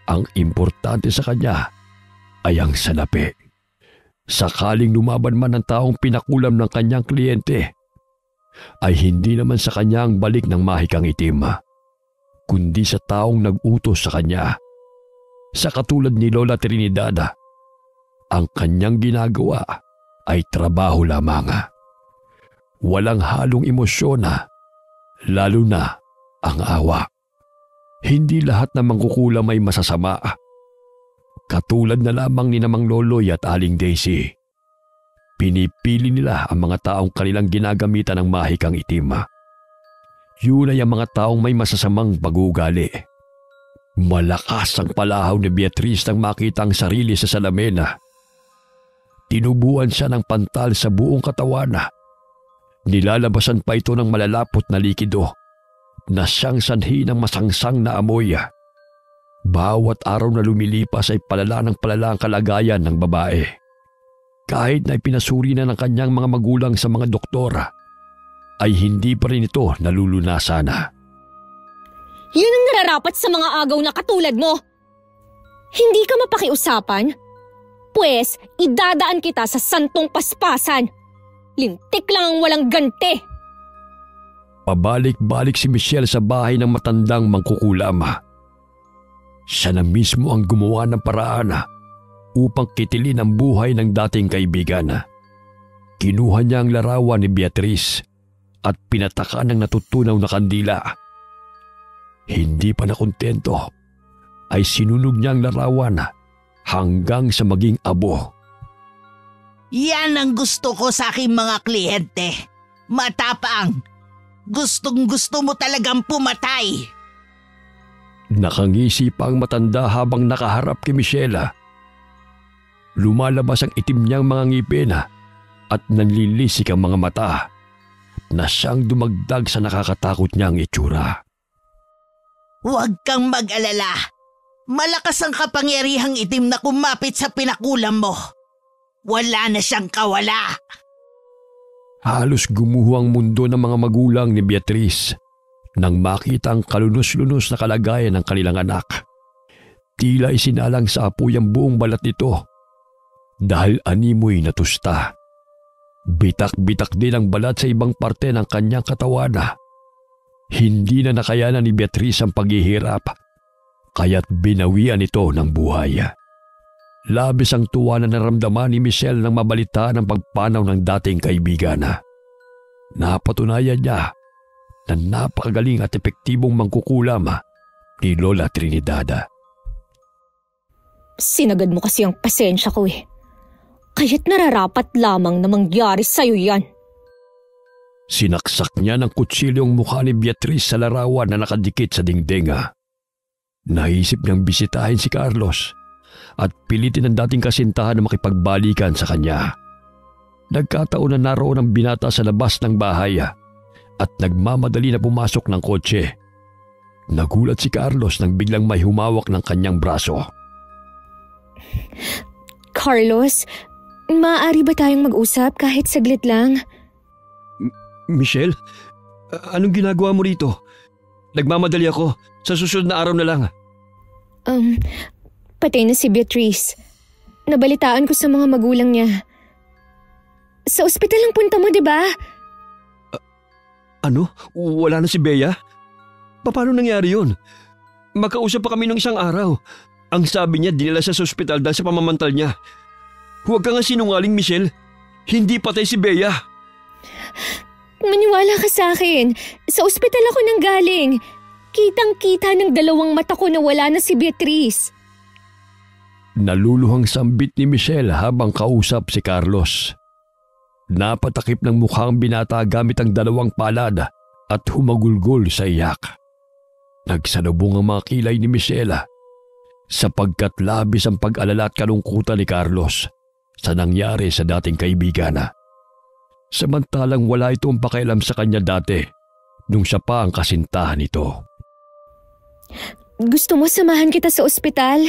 Ang importante sa kanya ay ang salapi. Sakaling lumaban man ang taong pinakulam ng kanyang kliyente, ay hindi naman sa kanya ang balik ng mahikang itim, kundi sa taong nag-utos sa kanya. Sa katulad ni Lola Trinidad, ang kanyang ginagawa ay trabaho lamang. Walang halong emosyon, lalo na ang awa. Hindi lahat ng mangkukulam ay masasama. Katulad na lamang ni Namang Loloy at Aling Daisy, pinipili nila ang mga taong kanilang ginagamitan ng mahikang itim. Yun ay ang mga taong may masasamang pag-uugali. Malakas ang palahaw ni Beatriz nang makita ang sarili sa salamin. Tinubuan siya ng pantal sa buong katawan. Nilalabasan pa ito ng malalapot na likido na siyang sanhi ng masangsang na amoy. Bawat araw na lumilipas ay palala ng palala ang kalagayan ng babae. Kahit na ipinasuri na ng kanyang mga magulang sa mga doktor, ay hindi pa rin ito nalulunasan. Yun ang nararapat sa mga agaw na katulad mo. Hindi ka mapakiusapan? Pwes, idadaan kita sa santong paspasan. Lintik lang ang walang ganti. Pabalik-balik si Michelle sa bahay ng matandang mangkukulam. Siya na mismo ang gumawa ng paraan upang kitilin ang buhay ng dating kaibigan. Kinuha niya ang larawan ni Beatriz at pinatakan ng natutunaw na kandila. Hindi pa nakontento, ay sinunog niya ang larawan hanggang sa maging abo. Yan ang gusto ko sa aking mga kliyente. Matapang. Gustong-gusto mo talagang pumatay. Nakangisi pa ang matanda habang nakaharap kay Michelle. Lumalabas ang itim niyang mga ngipin at nanlilisik ang mga mata na siyang dumagdag sa nakakatakot niyang itsura. Huwag kang mag-alala. Malakas ang kapangyarihang itim na kumapit sa pinakulam mo. Wala na siyang kawala. Halos gumuho ang mundo ng mga magulang ni Beatriz nang makita ang kalunos-lunos na kalagayan ng kanilang anak. Tila isinalang sa apoy ang buong balat nito dahil animoy natusta. Bitak-bitak din ang balat sa ibang parte ng kanyang katawan. Hindi na nakayanan ni Beatriz ang paghihirap, kaya't binawian ito ng buhay. Labis ang tuwa na naramdaman ni Michelle nang mabalitaan ang pagpanaw ng dating kaibigan. Napatunayan niya na napakagaling at epektibong mangkukulam ni Lola Trinidad. Sinagad mo kasi ang pasensya ko eh. Kaya't nararapat lamang na mangyari sa'yo yan. Sinaksak niya ng kutsilyo ang mukha ni Beatriz sa larawan na nakadikit sa dingding. Naisip niyang bisitahin si Carlos at pilitin ang dating kasintahan na makipagbalikan sa kanya. Nagkataon na naroon ang binata sa labas ng bahay at nagmamadali na pumasok ng kotse. Nagulat si Carlos nang biglang may humawak ng kanyang braso. Carlos, maaari ba tayong mag-usap kahit saglit lang? Michelle, anong ginagawa mo rito? Nagmamadali ako. Sa susunod na araw na lang. Patay na si Beatriz. Nabalitaan ko sa mga magulang niya. Sa ospital ang punta mo, di ba? Ano? Wala na si Bea? Paano nangyari yun? Magkausap pa kami ng isang araw. Ang sabi niya, dinala siya sa ospital dahil sa pamamantal niya. Huwag ka nga sinungaling, Michelle. Hindi patay si Bea. Maniwala ka sa akin. Sa ospital ako nanggaling. Kitang-kita ng dalawang mata ko na wala na si Beatriz. Naluluhang sambit ni Michelle habang kausap si Carlos. Napatakip ng mukha ang binata gamit ang dalawang palad at humagulgol sa iyak. Nagsalubong ang mga kilay ni Michelle sapagkat labis ang pag-alala at kalungkutan ni Carlos sa nangyari sa dating kaibigan. Samantalang wala itong pakialam sa kanya dati nung siya pa ang kasintahan nito. Gusto mo samahan kita sa ospital?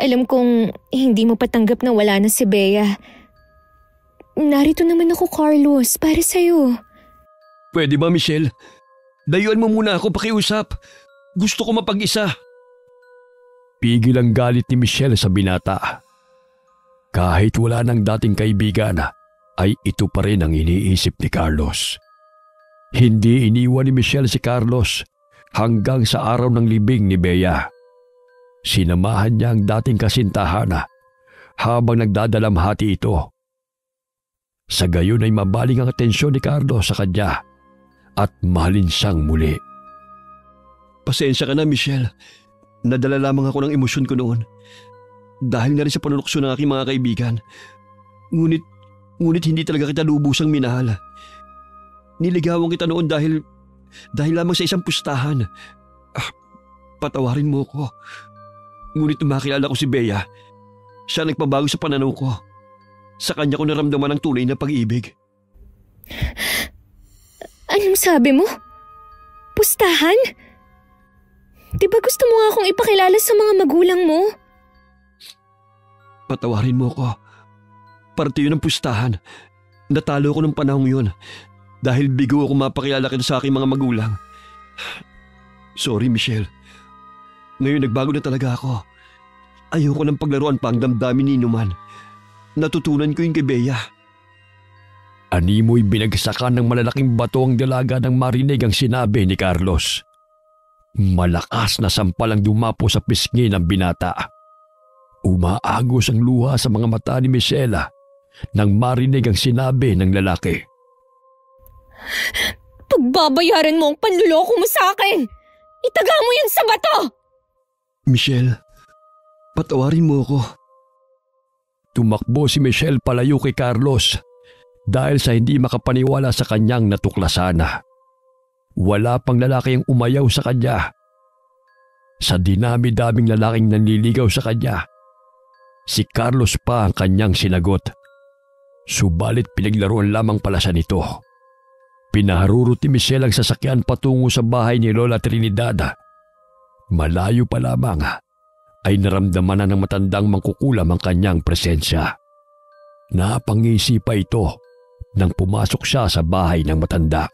Alam kong hindi mo patanggap na wala na si Bea. Narito naman ako, Carlos, para sa'yo. Pwede ba, Michelle? Dayuan mo muna ako pakiusap. Gusto ko mapag-isa. Pigil ang galit ni Michelle sa binata. Kahit wala ng dating kaibigan, ay ito pa rin ang iniisip ni Carlos. Hindi iniwan ni Michelle si Carlos hanggang sa araw ng libing ni Bea. Sinamahan niya ang dating kasintahan habang nagdadalamhati ito. Sa gayon ay mabaling ang atensyon ni Carlos sa kanya at mahalin siyang muli. Pasensya ka na, Michelle. Nadala lamang ako ng emosyon ko noon. Dahil na rin sa panulokso ng aking mga kaibigan. Ngunit hindi talaga kita lubusang minahal. Niligawan kita noon dahil lamang sa isang pustahan. Patawarin mo ko. Ngunit nung makilala ko si Bea, siya nagpabago sa pananaw ko. Sa kanya ko naramdaman ang tunay na pag-ibig. Anong sabi mo? Pustahan? Di ba gusto mo nga akong ipakilala sa mga magulang mo? Patawarin mo ko. Parte yun ng pustahan. Natalo ko ng panahong yun dahil bigo ako mapakilala kita sa aking mga magulang. Sorry, Michelle. Ngayon nagbago na talaga ako. Ayoko ng paglaruan pa ang damdamin ni Numan. Natutunan ko yung kay Bea. Animoy binagsakan ng malalaking bato ang dalaga nang marinig ang sinabi ni Carlos. Malakas na sampal ang dumapo sa pisngi ng binata. Umaagos ang luha sa mga mata ni Michelle nang marinig ang sinabi ng lalaki. Pagbabayaran mo ang panluloko mo sa akin! Itaga mo yan sa bato! Michelle, patawarin mo ako. Tumakbo si Michelle palayo kay Carlos dahil sa hindi makapaniwala sa kanyang natuklasan. Wala pang lalaki ang umayaw sa kanya. Sa dinami-daming lalaking nanliligaw sa kanya, si Carlos pa ang kanyang sinagot. Subalit pinaglaruan lamang pala siya nito. Pinaharurot ni Michelle ang sasakyan patungo sa bahay ni Lola Trinidad. Malayo pa lamang ay naramdaman na ng matandang mangkukulam ang kanyang presensya. Napangisi pa ito nang pumasok siya sa bahay ng matanda.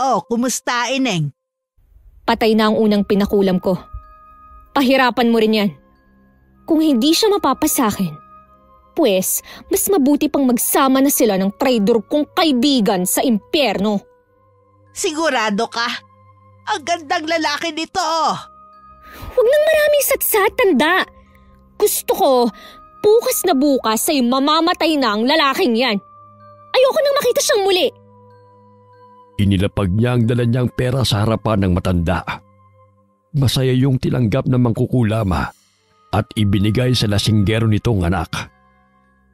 Oh, kumusta, Ineng? Patay na ang unang pinakulam ko. Pahirapan mo rin yan. Kung hindi siya mapapasakin, pues mas mabuti pang magsama na sila ng traidor kong kaibigan sa impyerno. Sigurado ka? Ang gandang lalaki nito. Huwag nang maraming satsat, tanda. Gusto ko, bukas na bukas ay mamamatay na ang lalaking yan. Ayoko nang makita siyang muli. Inilapag niya ang dala niyang pera sa harapan ng matanda. Masaya yung tinanggap ng mangkukulama at ibinigay sa lasinggero nitong anak.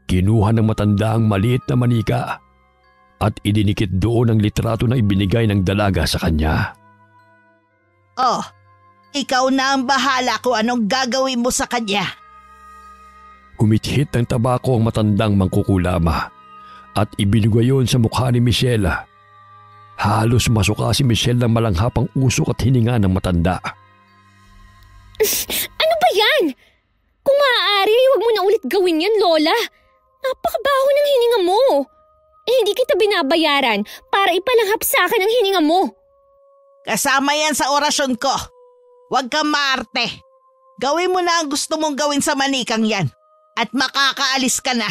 Kinuha ng matanda ang maliit na manika at idinikit doon ang litrato na ibinigay ng dalaga sa kanya. Oh, ikaw na ang bahala kung anong gagawin mo sa kanya. Humithit ng tabako ang matandang mangkukulama at ibinigay yon sa mukha ni Michelle. Halos masuka si Michelle ng malanghap ang usok at hininga ng matanda. Ano ba yan? Kung maaari, huwag mo na ulit gawin yan, Lola. Napakabaho ng hininga mo. Hindi kita binabayaran para ipalanghap sa akin ang hininga mo. Kasama yan sa orasyon ko. Huwag kang maarte. Gawin mo na ang gusto mong gawin sa manikang yan at makakaalis ka na.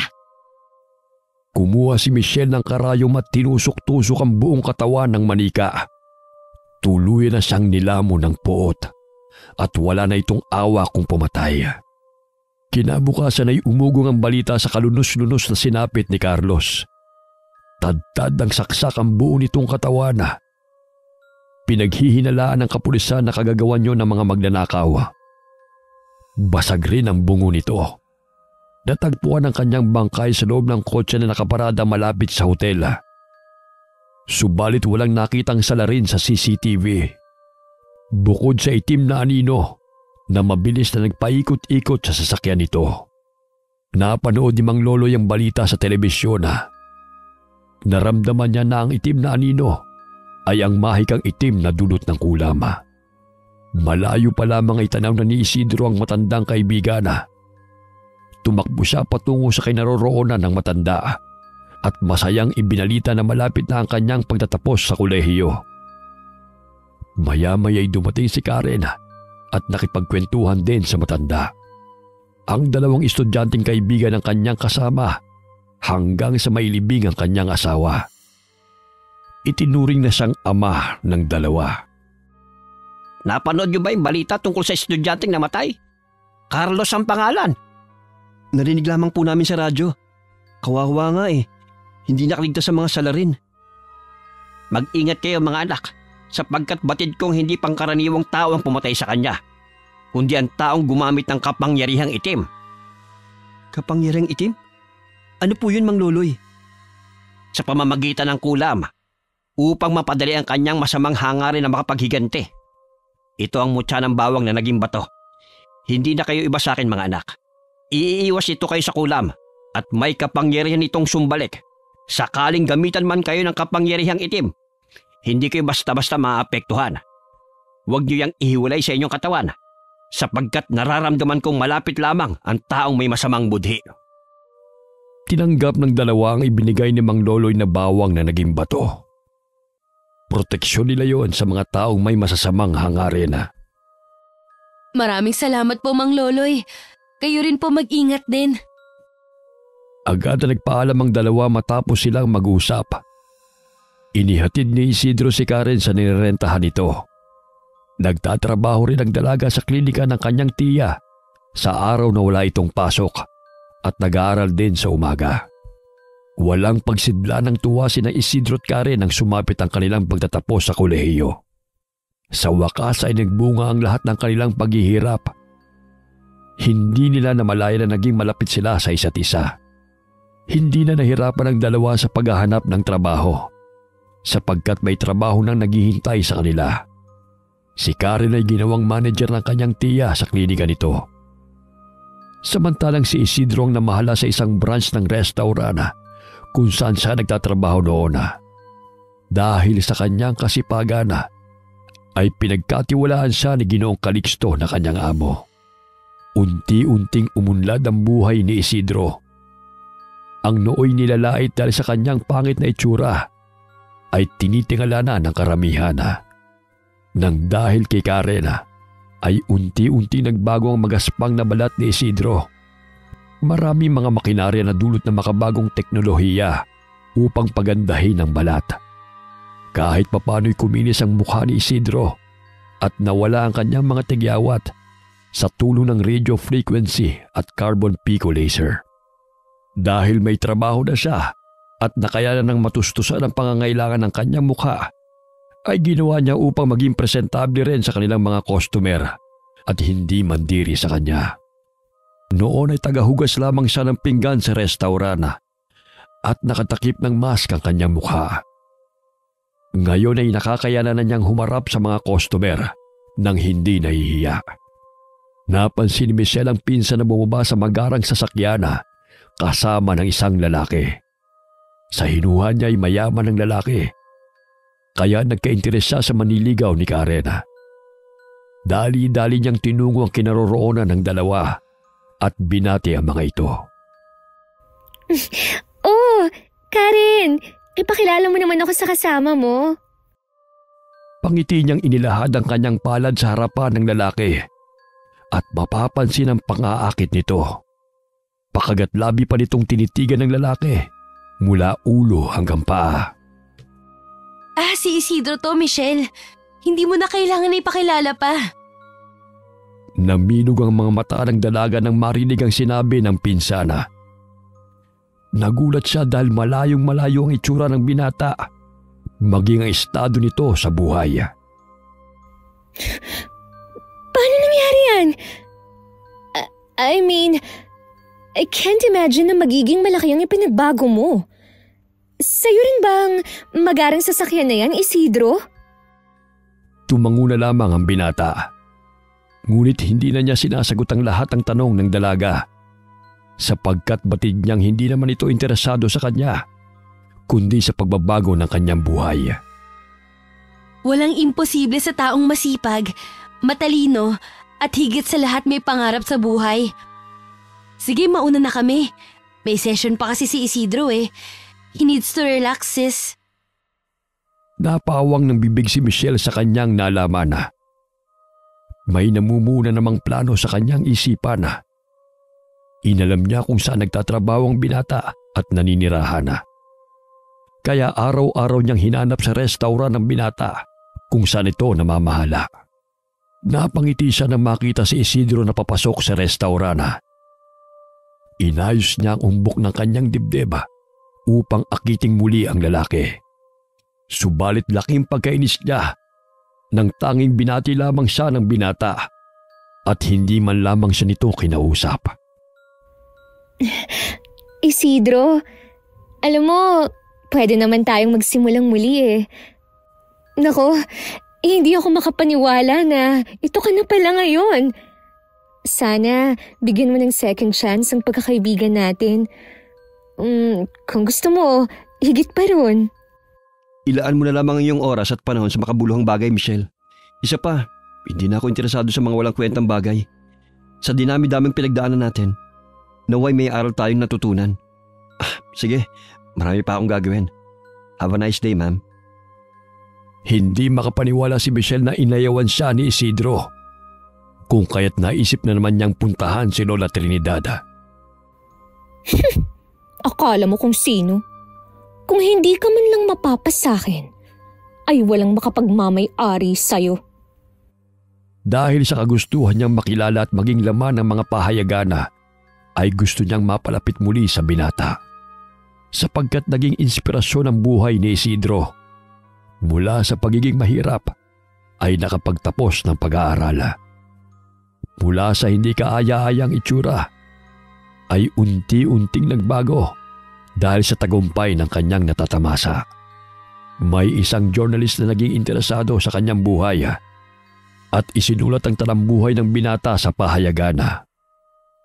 Kumuha si Michelle ng karayom at tinusok-tusok ang buong katawan ng manika. Tuluyan na siyang nilamo ng puot at wala na itong awa kung pumatay. Kinabukasan ay umugong ang balita sa kalunos-lunos na sinapit ni Carlos. Tad-tad ang saksak ang buo nitong katawan. Pinaghihinalaan ng kapulisan na kagagawan niyo ng mga magnanakaw. Basag rin ang bungo nito. Natagpuan ang kanyang bangkay sa loob ng kotse na nakaparada malapit sa hotel. Subalit walang nakitang salarin sa CCTV. Bukod sa itim na anino na mabilis na nagpaikot-ikot sa sasakyan nito. Napanood ni Mang Loloy ang balita sa telebisyon na naramdaman niya na ang itim na anino ay ang mahikang itim na dulot ng kulam. Malayo pa lamang ay tanaw na ni Isidro ang matandang kaibigan. Tumakbo siya patungo sa kinaroroonan ng matanda at masayang ibinalita na malapit na ang kanyang pagtatapos sa kolehiyo. Maya-maya ay dumating si Karen at nakipagkwentuhan din sa matanda. Ang dalawang estudyanteng kaibigan ng kanyang kasama hanggang sa mailibing ang kanyang asawa. Itinuring na siyang ama ng dalawa. Napanood niyo ba yung balita tungkol sa estudyanteng namatay? Carlos ang pangalan. Narinig lamang po namin sa radyo. Kawawa nga eh. Hindi nakaligtas sa mga salarin. Mag-ingat kayo mga anak, sapagkat batid kong hindi pangkaraniwang tao ang pumatay sa kanya, kundi ang taong gumamit ng kapangyarihang itim. Kapangyarihang itim? Ano po yun, Mang Loloy? Sa pamamagitan ng kulam, upang mapadali ang kanyang masamang hangarin na makapaghiganti. Ito ang mutya ng bawang na naging bato. Hindi na kayo iba sa akin mga anak. Iiwas ito kayo sa kulam at may kapangyarihan itong sumbalik. Sakaling gamitan man kayo ng kapangyarihang itim, hindi kayo basta-basta maapektuhan. Huwag niyo yang ihiwalay sa inyong katawan, sapagkat nararamdaman kong malapit lamang ang taong may masamang budhi. Tinanggap ng dalawa ang ibinigay ni Mang Loloy na bawang na naging bato. Proteksyon nila yon sa mga taong may masasamang hangarin. Maraming salamat po, Mang Loloy. Kayo rin po mag-ingat din. Agad na nagpaalam ang dalawa matapos silang mag-usap. Inihatid ni Isidro si Karen sa nirerentahan nito. Nagtatrabaho rin ang dalaga sa klinika ng kanyang tiya sa araw na wala itong pasok at nag-aaral din sa umaga. Walang pagsidla ng tuwa sina Isidro at Karen nang sumapit ang kanilang pagtatapos sa kolehiyo. Sa wakas ay nagbunga ang lahat ng kanilang paghihirap. Hindi nila namalaya na naging malapit sila sa isa't isa. Hindi na nahirapan ang dalawa sa paghahanap ng trabaho, sapagkat may trabaho nang naghihintay sa kanila. Si Karen ay ginawang manager ng kanyang tiya sa klinika nito. Samantalang si Isidro ang namahala sa isang branch ng restaurant kung saan siya nagtatrabaho noon. Dahil sa kanyang kasipagan ay pinagkatiwalaan siya ni Ginoong Calixto na kanyang amo. Unti-unting umunlad ang buhay ni Isidro. Ang nooy nilalait dahil sa kanyang pangit na itsura ay tinitingala na ng karamihan. Nang dahil kay Karen ay unti-unti nagbago ang magaspang na balat ni Isidro. Marami mga makinarya na dulot ng makabagong teknolohiya upang pagandahin ang balat. Kahit papano'y kuminis ang mukha ni Isidro at nawala ang kanyang mga tigyawat sa tulong ng radio frequency at carbon pico laser. Dahil may trabaho na siya at nakayanan ng matustusan ang pangangailangan ng kanyang mukha, ay ginawa niya upang maging presentable rin sa kanilang mga customer at hindi mandiri sa kanya. Noon ay tagahugas lamang siya ng pinggan sa restaurant at nakatakip ng mask ang kanyang mukha. Ngayon ay nakakayanan na niyang humarap sa mga customer nang hindi nahihiya. Napansin ni Michelle ang pinsan na bumaba sa magarang sasakyan kasama ng isang lalaki. Sa hinuha niya ay mayaman ng lalaki, kaya nagka-interes siya sa manliligaw ni Karen. Dali-dali niyang tinungo ang kinaroroonan ng dalawa at binati ang mga ito. Oh, Karen! Ipakilala mo naman ako sa kasama mo. Pangiti niyang inilahad ang kanyang palad sa harapan ng lalaki at mapapansin ang pang-aakit nito. Pakagat labi pa nitong tinitigan ng lalaki mula ulo hanggang paa. Si Isidro to, Michelle. Hindi mo na kailangan na ipakilala pa. Naminog ang mga mata ng dalaga nang marinig ang sinabi ng pinsana. Nagulat siya dahil malayong-malayo ang itsura ng binata, maging ang estado nito sa buhay. Paano nangyari yan? I can't imagine na magiging malaki ang ipinagbago mo. Sa'yo rin bang magarang sasakyan na yan, Isidro? Tumango na lamang ang binata. Ngunit hindi na niya sinasagot ang lahat ng tanong ng dalaga, sapagkat batid niyang hindi naman ito interesado sa kanya, kundi sa pagbabago ng kanyang buhay. Walang imposible sa taong masipag, matalino, at higit sa lahat may pangarap sa buhay. Sige, mauna na kami. May session pa kasi si Isidro eh. He needs to relax, sis. Napawang ng bibig si Michelle sa kanyang nalaman na may namumuna namang plano sa kanyang isipan na inalam niya kung saan nagtatrabaho ang binata at naninirahan na. Kaya araw-araw niyang hinanap sa restaurant ng binata kung saan ito namamahala. Napangiti siya nang makita si Isidro na papasok sa restaurant na. Inayos niya ang umbok ng kanyang dibdib upang akiting muli ang lalaki. Subalit laking pagkainis niya nang tanging binati lamang siya ng binata at hindi man lamang siya nito kinausap. Isidro, alam mo, pwede naman tayong magsimulang muli eh. Nako, hindi ako makapaniwala na ito ka na pala ngayon. Sana bigyan mo ng second chance ang pagkakaibigan natin. Kung gusto mo, higit pa ron. Ilaan mo na lamang ang iyong oras at panahon sa makabuluhang bagay, Michelle. Isa pa, hindi na ako interesado sa mga walang kwentang bagay. Sa dinami-daming pinagdaanan natin, naway may aral tayong natutunan. Sige, marami pa akong gagawin. Have a nice day, ma'am. Hindi makapaniwala si Michelle na inayawan siya ni Isidro. Kung kaya't naisip na naman niyang puntahan si Lola Trinidad. Akala mo kung sino? Kung hindi ka man lang mapapasakin, ay walang makapagmamay-ari sa'yo. Dahil sa kagustuhan niyang makilala at maging laman ng mga pahayagana, ay gusto niyang mapalapit muli sa binata. Sapagkat naging inspirasyon ang buhay ni Isidro. Mula sa pagiging mahirap, ay nakapagtapos ng pag-aaral. Mula sa hindi kaaya-ayang itsura, ay unti-unting nagbago dahil sa tagumpay ng kanyang natatamasa. May isang journalist na naging interesado sa kanyang buhay at isinulat ang talambuhay ng binata sa pahayagana.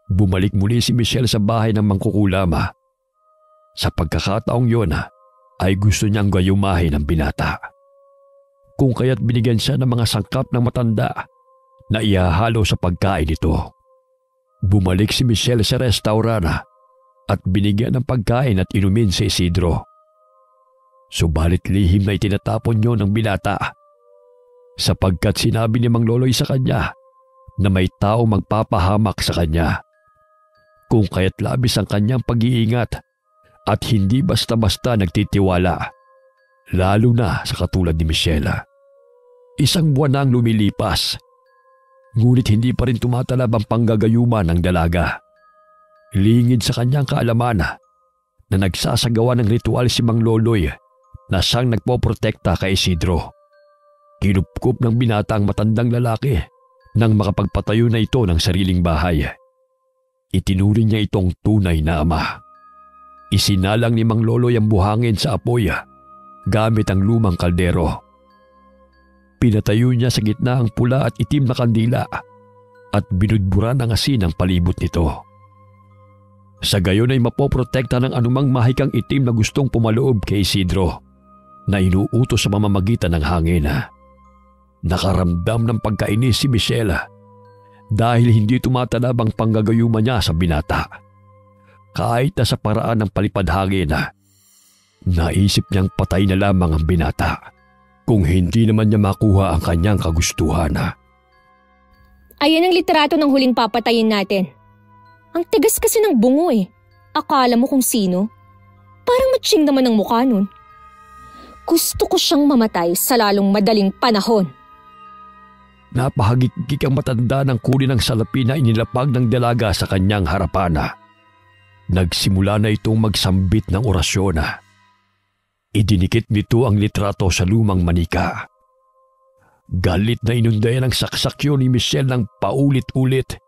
Bumalik muli si Michelle sa bahay ng mangkukulama. Sa pagkakataong yun ay gusto niyang gayumahin ang binata. Kung kaya't binigyan siya ng mga sangkap ng matanda na ihahalo sa pagkain nito. Bumalik si Michelle sa restaurant at binigyan ng pagkain at inumin si Isidro. Subalit lihim na itinatapon niyo ng binata sapagkat sinabi ni Mang Loloy sa kanya na may tao magpapahamak sa kanya. Kung kaya't labis ang kanyang pag-iingat at hindi basta-basta nagtitiwala, lalo na sa katulad ni Michelle. Isang buwan na ang lumilipas, ngunit hindi pa rin tumatalab ang panggagayuma ng dalaga. Lingid sa kanyang kaalaman na nagsasagawa ng ritual si Mang Loloy na siyang nagpoprotekta kay Isidro. Kinupkup ng binata ang matandang lalaki nang makapagpatayo na ito ng sariling bahay. Itinuring niya itong tunay na ama. Isinalang ni Mang Loloy ang buhangin sa apoy gamit ang lumang kaldero. Pinatayo niya sa gitna ang pula at itim na kandila at binudburan ng asin ang palibot nito. Sa gayon ay mapoprotekta ng anumang mahikang itim na gustong pumaloob kay Isidro na inuutos sa mamamagitan ng hangin. Nakaramdam ng pagkainis si Michelle dahil hindi tumatalab ang panggagayuma niya sa binata. Kahit na sa paraan ng palipad hangin, naisip niyang patay na lamang ang binata kung hindi naman niya makuha ang kanyang kagustuhan. Ayan ang litrato ng huling papatayin natin. Ang tigas kasi ng bungo eh. Akala mo kung sino? Parang matching naman ang mukha nun. Gusto ko siyang mamatay sa lalong madaling panahon. Napahagikik ang matanda ng kuli ng salapi na inilapag ng dalaga sa kanyang harapan. Nagsimula na itong magsambit ng orasyon. Idinikit nito ang litrato sa lumang manika. Galit na inundayan ang saksakyo ni Michelle ng paulit-ulit.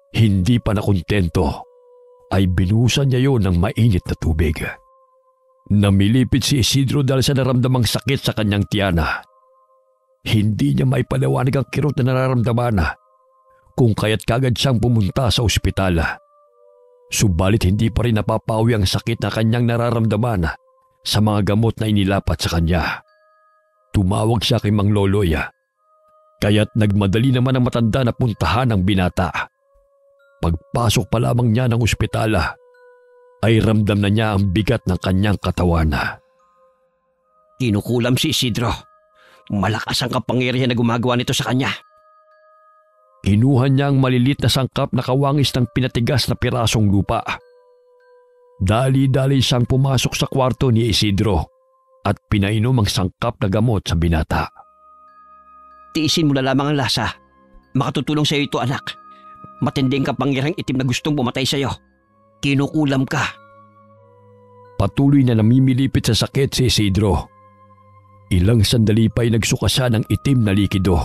Hindi pa nakontento, ay binuhusan niya yon ng mainit na tubig. Namilipit si Isidro dahil sa naramdamang sakit sa kanyang tiyana. Hindi niya maipaliwanag ang kirot na nararamdaman kung kaya't kagad siyang pumunta sa ospital. Subalit hindi pa rin napapawi ang sakit na kanyang nararamdaman sa mga gamot na inilapat sa kanya. Tumawag siya kay Mang Loloy, kaya't nagmadali naman ang matanda na puntahan ang binata. Pagpasok pa lamang niya ng ospital, ay ramdam na niya ang bigat ng kanyang katawan. Kinukulam si Isidro. Malakas ang kapangyarihan na gumagawa nito sa kanya. Kinuha niya ang malilit na sangkap na kawangis ng pinatigas na pirasong lupa. Dali-dali siyang pumasok sa kwarto ni Isidro at pinainom ang sangkap na gamot sa binata. Tiisin mo na lamang ang lasa. Makatutulong sa iyo ito, anak. Matinding kapangyarihang itim na gustong pumatay sa iyo. Kinukulam ka. Patuloy na namimilipit sa sakit si Isidro. Ilang sandali pa'y nagsuka siya ng itim na likido.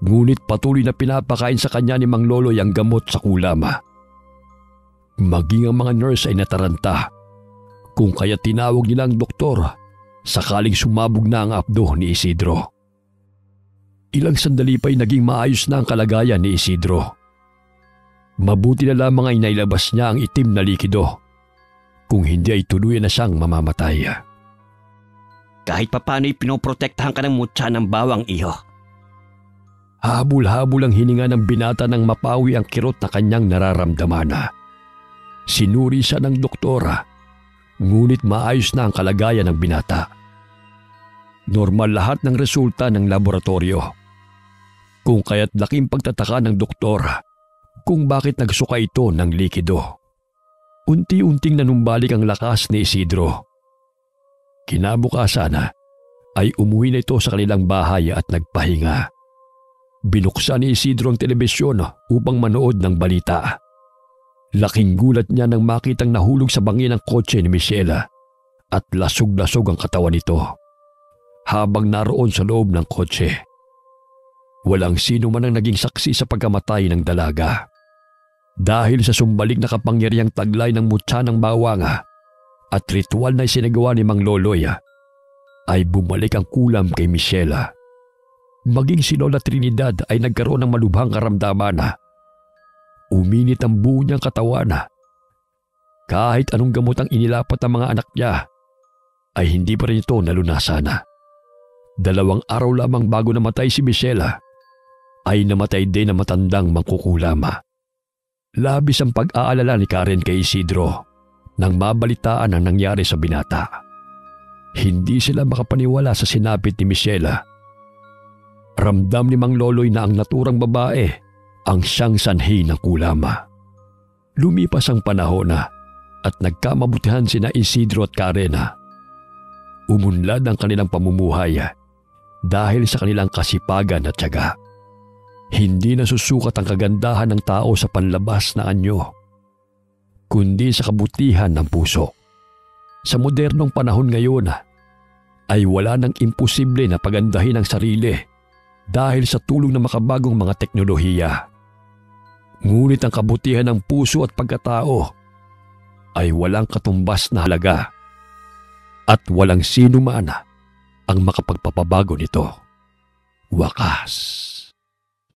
Ngunit patuloy na pinapakain sa kanya ni Mang Loloy ang gamot sa kulam. Maging ang mga nurse ay nataranta, kung kaya tinawag nila ang doktor sakaling sumabog na ang apdo ni Isidro. Ilang sandali pa'y naging maayos na ang kalagayan ni Isidro. Mabuti na lamang ay nailabas niya ang itim na likido, kung hindi ay tuluyan na siyang mamamatay. Kahit papano'y pinoprotektahan ka ng mutya ng bawang, iho. Habol-habol ang hininga ng binata nang mapawi ang kirot na kanyang nararamdaman. Sinuri siya ng doktora, ngunit maayos na ang kalagayan ng binata. Normal lahat ng resulta ng laboratorio, kung kaya't laking pagtataka ng doktor kung bakit nagsuka ito ng likido. Unti-unting nanumbalik ang lakas ni Isidro. Kinabukasan ay umuwi na ito sa kanilang bahay at nagpahinga. Binuksan ni Isidro ang telebisyon upang manood ng balita. Laking gulat niya nang makitang nahulog sa bangin ng kotse ni Michelle at lasog-lasog ang katawan nito habang naroon sa loob ng kotse. Walang sino man ang naging saksi sa pagkamatay ng dalaga. Dahil sa sumbalik na kapangyarihang taglay ng mutya ng bawang at ritual na isinagawa ni Mang Loloy, ay bumalik ang kulam kay Michelle. Maging si Lola Trinidad ay nagkaroon ng malubhang karamdaman. Uminit ang buo niyang katawan. Kahit anong gamot ang inilapat ng mga anak niya, ay hindi pa rin ito nalunasan. 2 araw lamang bago namatay si Michelle, ay namatay din ang matandang mangkukulam. Labis ang pag-aalala ni Karen kay Isidro nang mabalitaan ang nangyari sa binata. Hindi sila makapaniwala sa sinapit ni Michelle. Ramdam ni Mang Loloy na ang naturang babae ang siyang sanhi ng kulam. Lumipas ang panahon at nagkamabutihan sina Isidro at Karen. Umunlad ang kanilang pamumuhay dahil sa kanilang kasipagan at tiyaga. Hindi nasusukat ang kagandahan ng tao sa panlabas na anyo, kundi sa kabutihan ng puso. Sa modernong panahon ngayon, ay wala nang imposible na pagandahin ang sarili dahil sa tulong ng makabagong mga teknolohiya. Ngunit ang kabutihan ng puso at pagkatao ay walang katumbas na halaga at walang sino man ang makapagpapabago nito. Wakas.